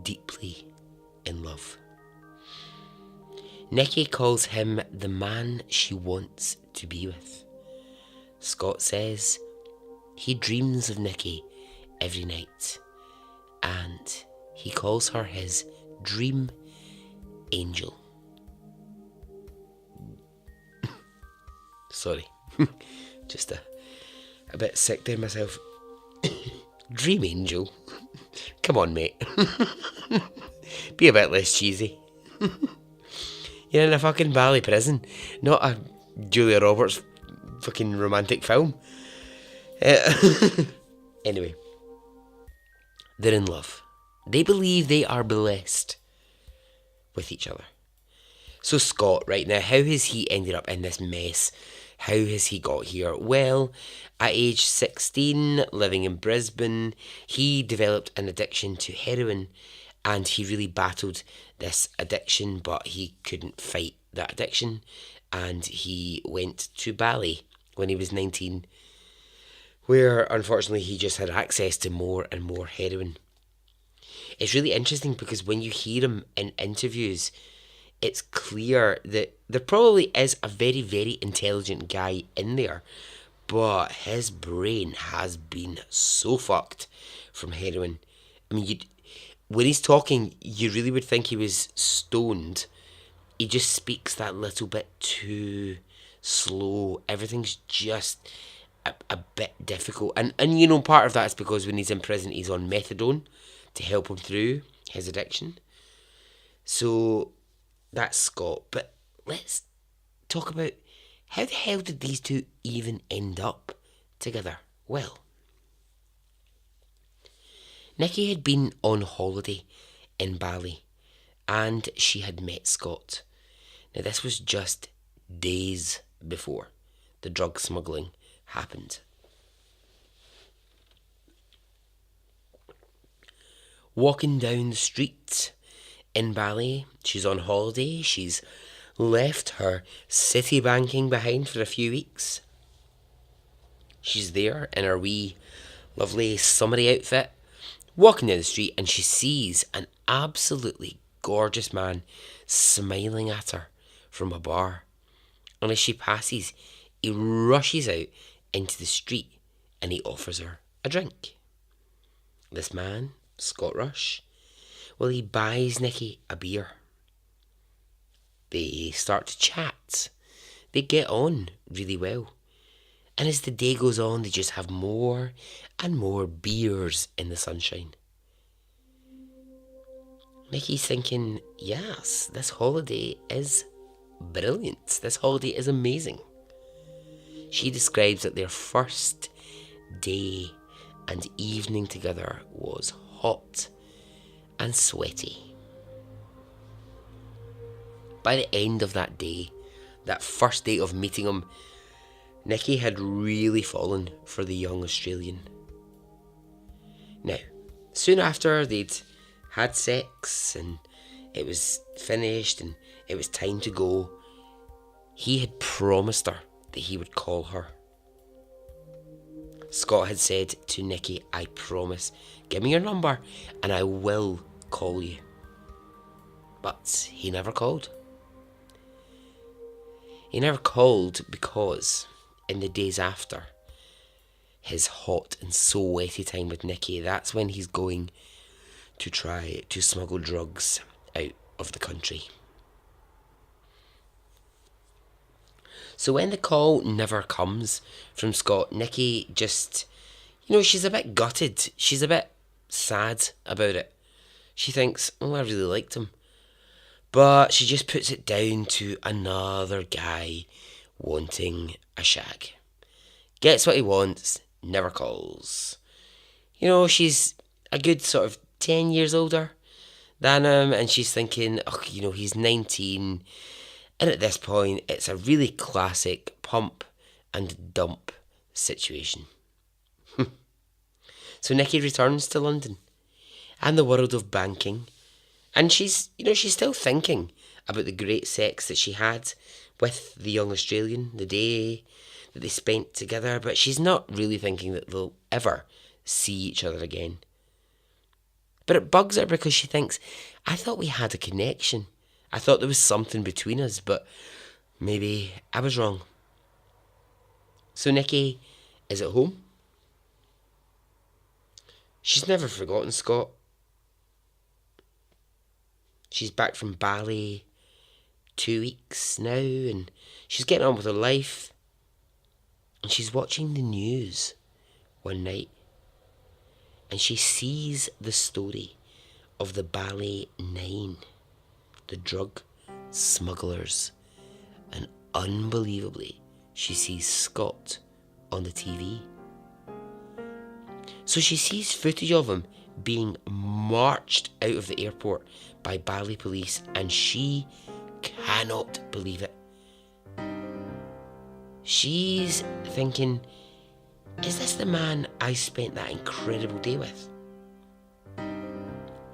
Deeply in love. Nikki calls him the man she wants to be with. Scott says he dreams of Nikki every night, and he calls her his dream angel. Sorry, just a bit sick there myself. Dream angel? Come on, mate. Be a bit less cheesy. You're in a fucking Bali prison, not a Julia Roberts fucking romantic film. Anyway, they're in love. They believe they are blessed with each other. So Scott, right now, how has he ended up in this mess? How has he got here? Well, at age 16, living in Brisbane, he developed an addiction to heroin, and he really battled this addiction, but he couldn't fight that addiction, and he went to Bali when he was 19, where unfortunately he just had access to more and more heroin. It's really interesting because when you hear him in interviews, it's clear that there probably is a very, very intelligent guy in there, but his brain has been so fucked from heroin. I mean, when he's talking, you really would think he was stoned. He just speaks that little bit too slow. Everything's just a bit difficult. And you know, part of that is because when he's in prison, he's on methadone to help him through his addiction. So that's Scott. But let's talk about how the hell did these two even end up together? Well, Nikki had been on holiday in Bali and she had met Scott. Now, this was just days before the drug smuggling happened. Walking down the street in Bali, she's on holiday, she's left her city banking behind for a few weeks. She's there in her wee, lovely summery outfit, walking down the street, and she sees an absolutely gorgeous man smiling at her from a bar. And as she passes, he rushes out into the street and he offers her a drink. This man, Scott Rush, well, he buys Nikki a beer. They start to chat. They get on really well. And as the day goes on, they just have more and more beers in the sunshine. Nikki's thinking, yes, this holiday is brilliant. This holiday is amazing. She describes that their first day and evening together was hot and sweaty. By the end of that day, that first day of meeting him, Nikki had really fallen for the young Australian. Now, soon after they'd had sex and it was finished and it was time to go, he had promised her that he would call her. Scott had said to Nikki, I promise, give me your number and I will call you. But he never called. He never called because in the days after his hot and sweaty time with Nikki, that's when he's going to try to smuggle drugs out of the country. So when the call never comes from Scott, Nikki just, she's a bit gutted. She's a bit sad about it. She thinks, I really liked him. But she just puts it down to another guy wanting a shag. Gets what he wants, never calls. She's a good sort of 10 years older than him, and she's thinking, he's 19, and at this point, it's a really classic pump and dump situation. So Nikki returns to London and the world of banking, and she's still thinking about the great sex that she had with the young Australian, the day that they spent together, but she's not really thinking that they'll ever see each other again. But it bugs her because she thinks, I thought we had a connection. I thought there was something between us, but maybe I was wrong. So Nikki is at home. She's never forgotten Scott. She's back from Bali 2 weeks now, and she's getting on with her life. And she's watching the news one night, and she sees the story of the Bali 9, the drug smugglers, and unbelievably, she sees Scott on the TV. So she sees footage of him being marched out of the airport by Bali police, and she cannot believe it. She's thinking, is this the man I spent that incredible day with?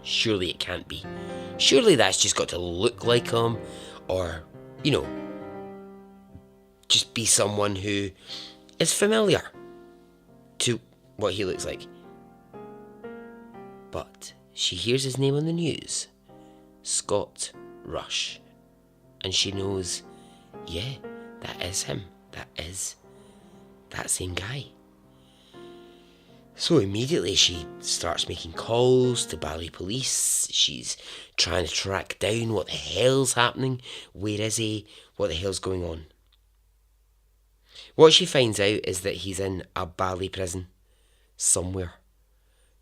Surely it can't be. Surely that's just got to look like him, or, you know, just be someone who is familiar to what he looks like. But she hears his name on the news, Scott Rush, and she knows, yeah, that is him. That is that same guy. So immediately she starts making calls to Bali police. She's trying to track down what the hell's happening. Where is he? What the hell's going on? What she finds out is that he's in a Bali prison somewhere.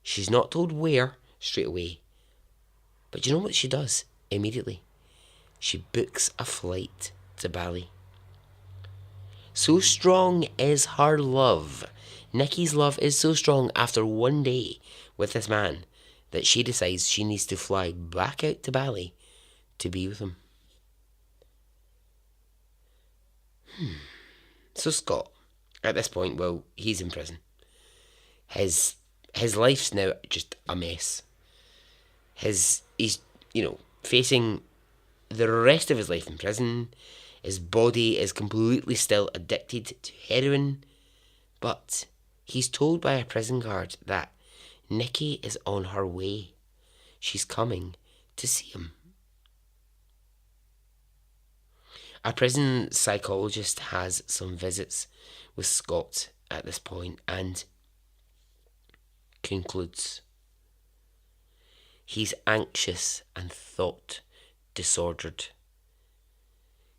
She's not told where straight away. But do you know what she does immediately? She books a flight to Bali. So strong is her love. Nikki's love is so strong after one day with this man that she decides she needs to fly back out to Bali to be with him. So Scott, at this point, well, he's in prison. His life's now just a mess. He's facing the rest of his life in prison. His body is completely still addicted to heroin, but he's told by a prison guard that Nikki is on her way. She's coming to see him. A prison psychologist has some visits with Scott at this point and concludes he's anxious and thought disordered.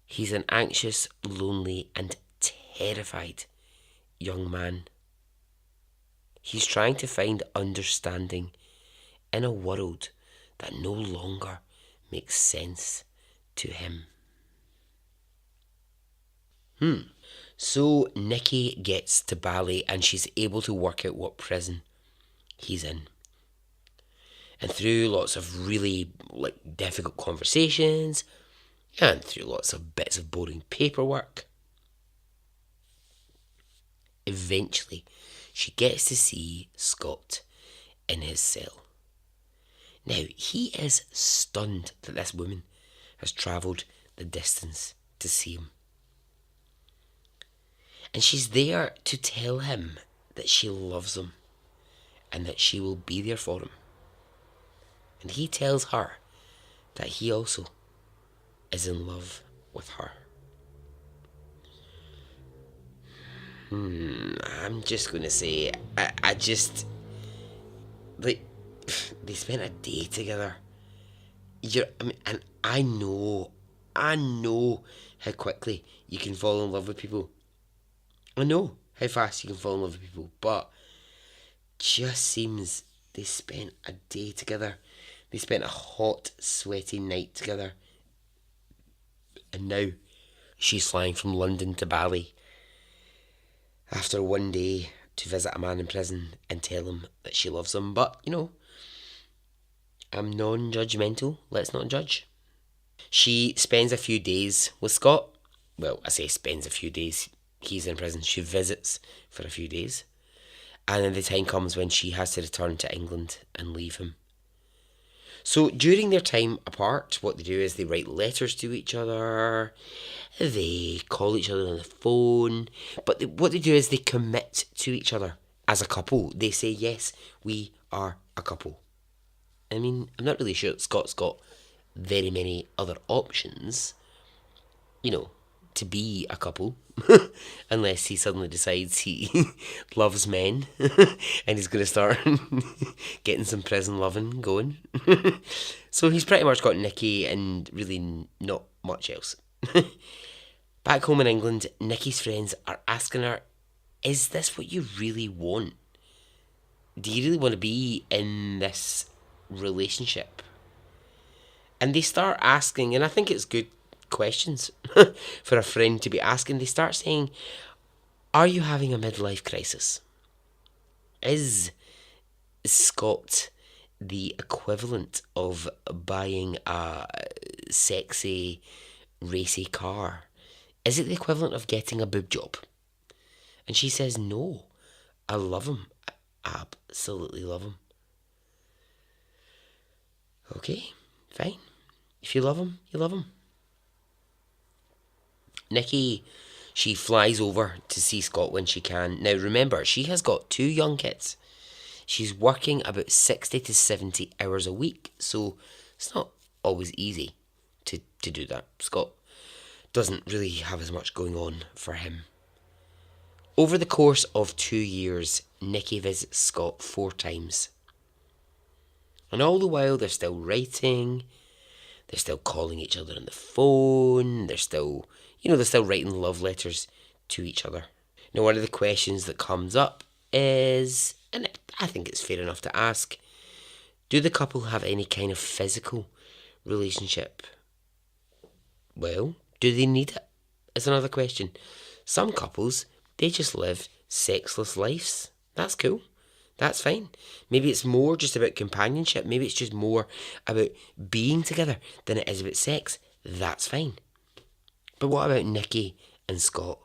He's an anxious, lonely and terrified young man. He's trying to find understanding in a world that no longer makes sense to him. So Nikki gets to Bali and she's able to work out what prison he's in. And through lots of really difficult conversations and through lots of bits of boring paperwork, eventually she gets to see Scott in his cell. Now, he is stunned that this woman has travelled the distance to see him. And she's there to tell him that she loves him and that she will be there for him. And he tells her that he also is in love with her. I'm just going to say, they spent a day together. And I know how quickly you can fall in love with people. I know how fast you can fall in love with people, but just seems they spent a day together. They spent a hot, sweaty night together. And now she's flying from London to Bali after one day to visit a man in prison and tell him that she loves him. But, I'm non-judgmental. Let's not judge. She spends a few days with Scott. Well, I say spends a few days. He's in prison. She visits for a few days. And then the time comes when she has to return to England and leave him. So during their time apart, what they do is they write letters to each other. They call each other on the phone. But what they do is they commit to each other as a couple. They say, yes, we are a couple. I mean, I'm not really sure that Scott's got very many other options, to be a couple, unless he suddenly decides he loves men and he's going to start getting some prison loving going. So he's pretty much got Nikki and really not much else. Back home in England, Nikki's friends are asking her, is this what you really want? Do you really want to be in this relationship? And they start asking, and I think it's good questions for a friend to be asking. They start saying, are you having a midlife crisis? Is Scott the equivalent of buying a sexy, racy car Is it the equivalent of getting a boob job? And she says, no, I love him. I absolutely love him. Okay, fine. If you love him, you love him. Nikki, she flies over to see Scott when she can. Now remember, she has got 2 young kids. She's working about 60 to 70 hours a week, so it's not always easy to do that. Scott doesn't really have as much going on for him. Over the course of 2 years, Nikki visits Scott 4 times. And all the while they're still writing, they're still calling each other on the phone, they're still writing love letters to each other. Now, one of the questions that comes up is, and I think it's fair enough to ask, do the couple have any kind of physical relationship? Well, do they need it? Is another question. Some couples, they just live sexless lives. That's cool. That's fine. Maybe it's more just about companionship. Maybe it's just more about being together than it is about sex. That's fine. But what about Nikki and Scott?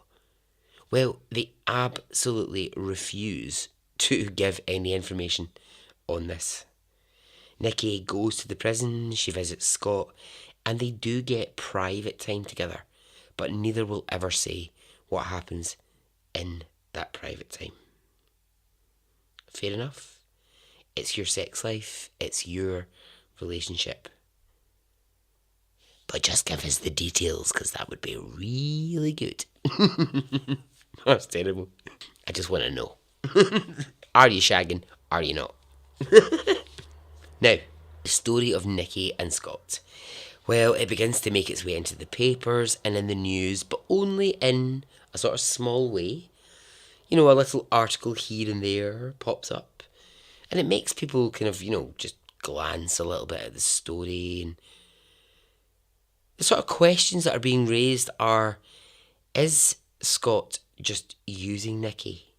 Well, they absolutely refuse to give any information on this. Nikki goes to the prison, she visits Scott, and they do get private time together, but neither will ever say what happens in that private time. Fair enough. It's your sex life, it's your relationship. But just give us the details, because that would be really good. That's terrible. I just want to know. Are you shagging? Are you not? Now, the story of Nikki and Scott. Well, it begins to make its way into the papers and in the news, but only in a sort of small way. A little article here and there pops up. And it makes people kind of, just glance a little bit at the story. And the sort of questions that are being raised are, is Scott just using Nikki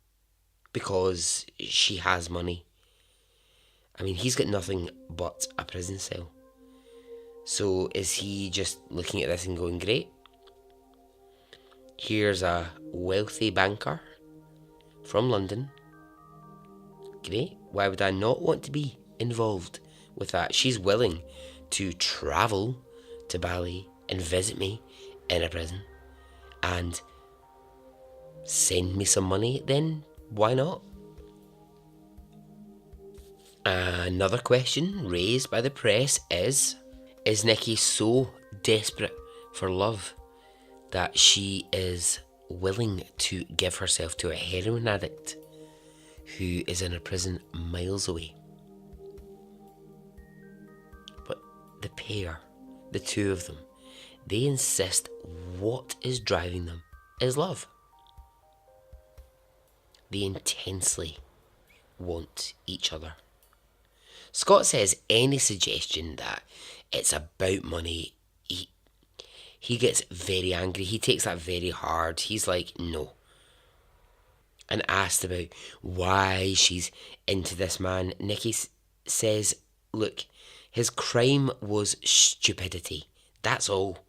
because she has money? I mean, he's got nothing but a prison cell. So is he just looking at this and going, great, here's a wealthy banker from London. Great, why would I not want to be involved with that? She's willing to travel to Bali and visit me in a prison and send me some money, then why not? Another question raised by the press is Nikki so desperate for love that she is willing to give herself to a heroin addict who is in a prison miles away? But the pair, the two of them, they insist what is driving them is love. They intensely want each other. Scott says any suggestion that it's about money, he gets very angry. He takes that very hard. He's like, no. And asked about why she's into this man, Nikki says, look, his crime was stupidity. That's all.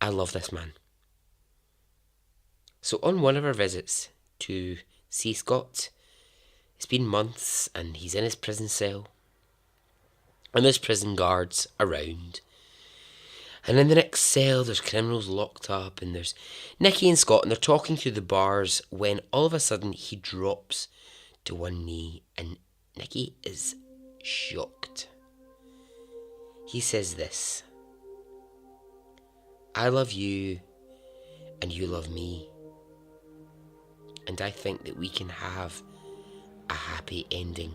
I love this man. So on one of her visits to see Scott, it's been months and he's in his prison cell. And there's prison guards around. And in the next cell, there's criminals locked up, and there's Nikki and Scott, and they're talking through the bars when all of a sudden he drops to one knee, and Nikki is shocked. He says this: I love you, and you love me. And I think that we can have a happy ending.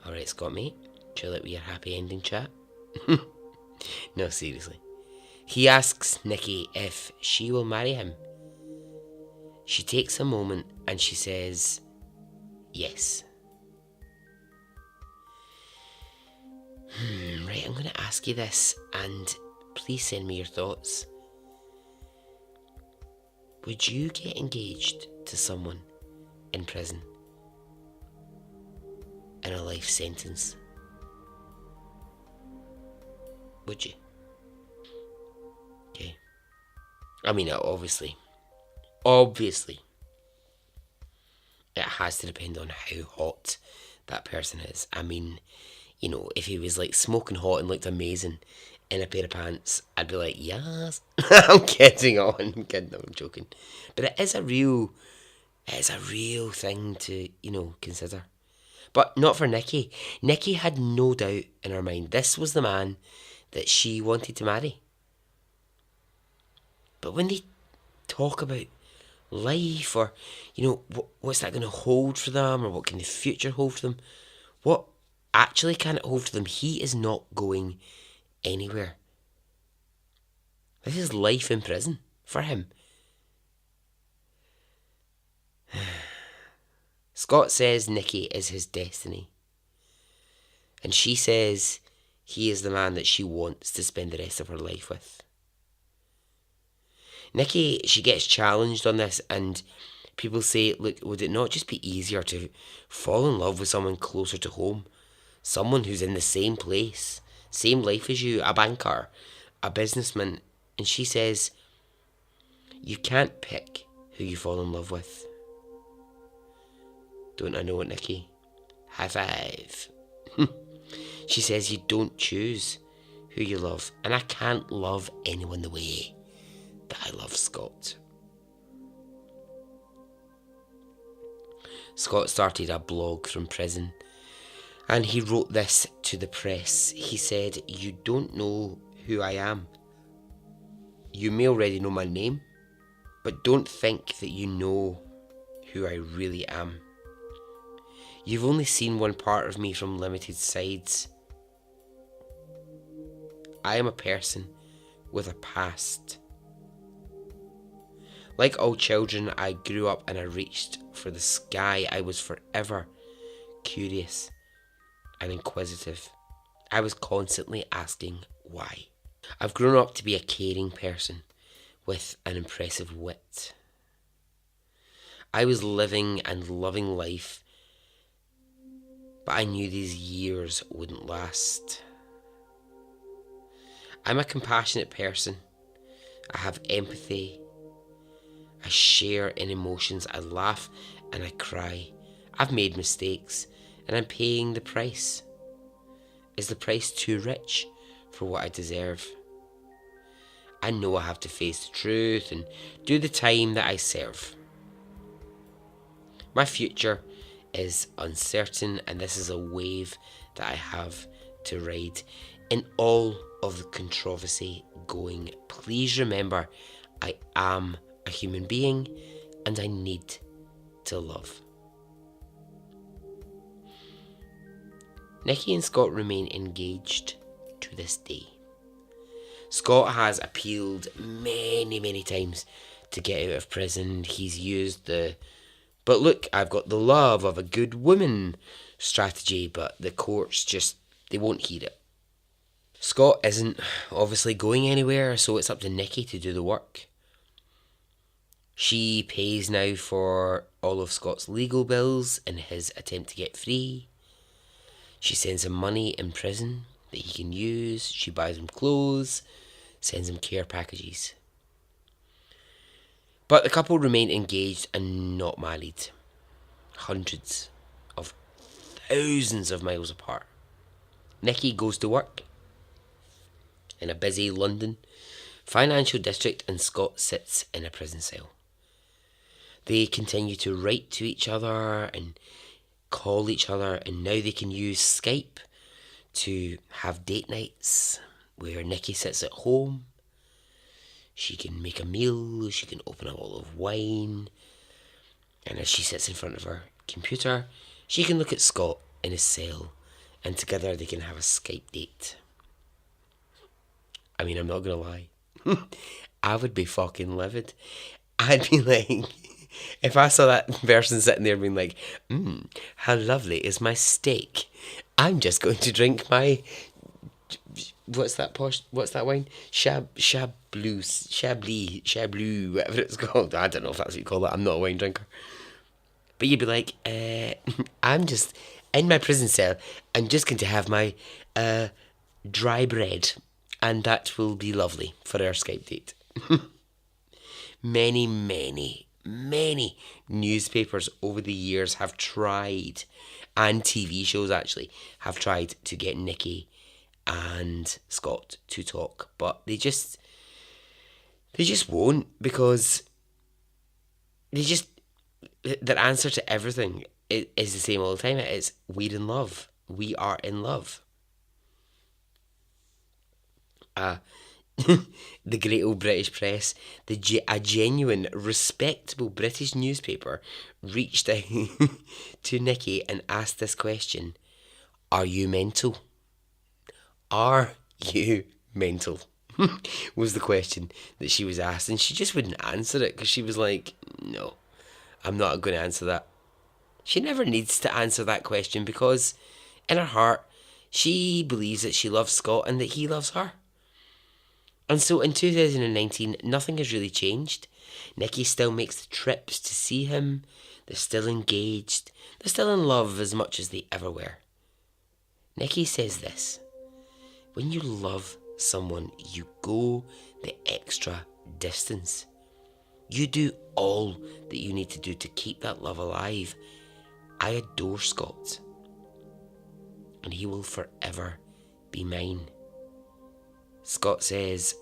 Alright, Scott, mate. Chill out with your happy ending chat. No, seriously. He asks Nikki if she will marry him. She takes a moment and she says, yes. Right, I'm going to ask you this, and please send me your thoughts. Would you get engaged to someone in prison in a life sentence? Would you? Okay. I mean, obviously, it has to depend on how hot that person is. I mean, if he was like smoking hot and looked amazing in a pair of pants, I'd be like, yes. I'm kidding on. I'm kidding. I'm joking. But it's a real thing to, consider. But not for Nikki. Nikki had no doubt in her mind. This was the man that she wanted to marry. But when they talk about life, or what's that going to hold for them, or what can the future hold for them, what actually can it hold for them, he is not going anywhere. This is life in prison for him. Scott says Nikki is his destiny, and she says he is the man that she wants to spend the rest of her life with. Nikki, she gets challenged on this, and people say, look, would it not just be easier to fall in love with someone closer to home? Someone who's in the same place, same life as you, a banker, a businessman. And she says, you can't pick who you fall in love with. Don't I know it, Nikki? High five. She says you don't choose who you love, and I can't love anyone the way that I love Scott. Scott started a blog from prison, and he wrote this to the press. He said, you don't know who I am. You may already know my name, but don't think that you know who I really am. You've only seen one part of me from limited sides. I am a person with a past. Like all children, I grew up and I reached for the sky. I was forever curious and inquisitive. I was constantly asking why. I've grown up to be a caring person with an impressive wit. I was living and loving life, but I knew these years wouldn't last. I'm a compassionate person. I have empathy. I share in emotions. I laugh and I cry. I've made mistakes and I'm paying the price. Is the price too rich for what I deserve? I know I have to face the truth and do the time that I serve. My future is uncertain, and this is a wave that I have to ride. In all of the controversy going, please remember I am a human being and I need to love. Nikki and Scott remain engaged to this day. Scott has appealed many times to get out of prison. He's used but look, I've got the love of a good woman strategy, but the courts they won't heed it. Scott isn't obviously going anywhere, so it's up to Nikki to do the work. She pays now for all of Scott's legal bills in his attempt to get free. She sends him money in prison that he can use. She buys him clothes, sends him care packages. But the couple remain engaged and not married. Hundreds of thousands of miles apart. Nikki goes to work in a busy London financial district, and Scott sits in a prison cell. They continue to write to each other and call each other, and now they can use Skype to have date nights where Nikki sits at home. She can make a meal, she can open a bottle of wine, and as she sits in front of her computer, she can look at Scott in his cell, and together they can have a Skype date. I mean, I'm not gonna lie. I would be fucking livid. I'd be like, if I saw that person sitting there being like, how lovely is my steak. I'm just going to drink my, what's that wine? Chablis, whatever it's called. I don't know if that's what you call it. I'm not a wine drinker. But you'd be like, I'm just in my prison cell. I'm just going to have my dry bread, and that will be lovely for our Skype date. Many, many, many newspapers over the years have tried, and TV shows actually, have tried to get Nikki and Scott to talk, but they just won't, because their answer to everything is the same all the time. It is, we're in love. We are in love. The great old British press, a genuine, respectable British newspaper reached out to Nikki and asked this question: are you mental? Are you mental? Was the question that she was asked, and she just wouldn't answer it because she was like, no, I'm not going to answer that. She never needs to answer that question, because in her heart she believes that she loves Scott and that he loves her. And so in 2019, nothing has really changed. Nikki still makes the trips to see him. They're still engaged. They're still in love as much as they ever were. Nikki says this: when you love someone, you go the extra distance. You do all that you need to do to keep that love alive. I adore Scott, and he will forever be mine. Scott says,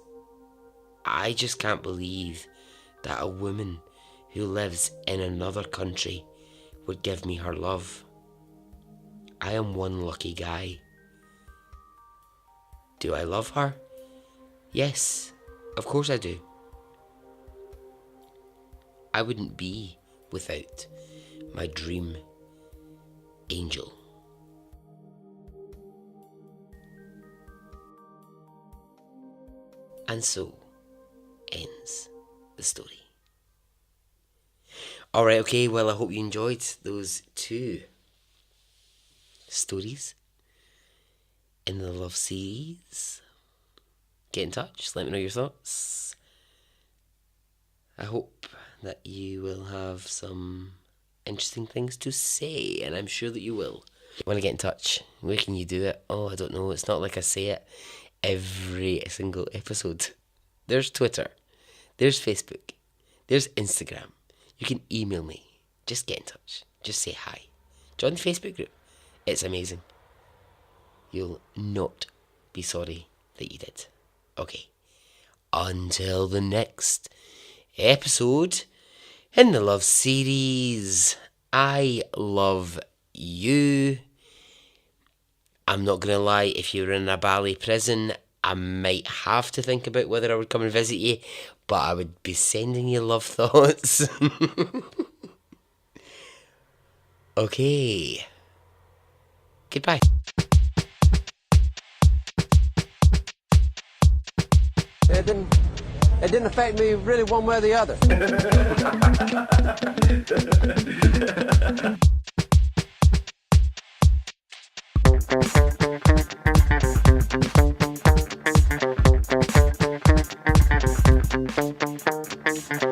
I just can't believe that a woman who lives in another country would give me her love. I am one lucky guy. Do I love her? Yes, of course I do. I wouldn't be without my dream angel. And so ends the story. Alright, okay, well, I hope you enjoyed those two stories in the love series. Get in touch, let me know your thoughts. I hope that you will have some interesting things to say, and I'm sure that you will. If you want to get in touch, where can you do it? Oh, I don't know, it's not like I say it every single episode. There's Twitter, there's Facebook, there's Instagram. You can email me. Just get in touch. Just say hi. Join the Facebook group. It's amazing. You'll not be sorry that you did. Okay. Until the next episode in the love series, I love you. I'm not going to lie, if you were in a Bali prison, I might have to think about whether I would come and visit you, but I would be sending you love thoughts. Okay. Goodbye. It didn't affect me really one way or the other.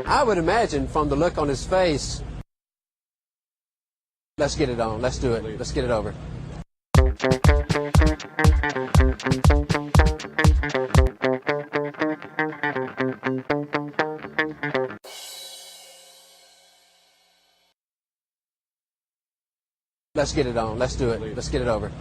I would imagine from the look on his face, let's get it on, let's do it, let's get it over. Let's get it on, let's do it, let's get it over.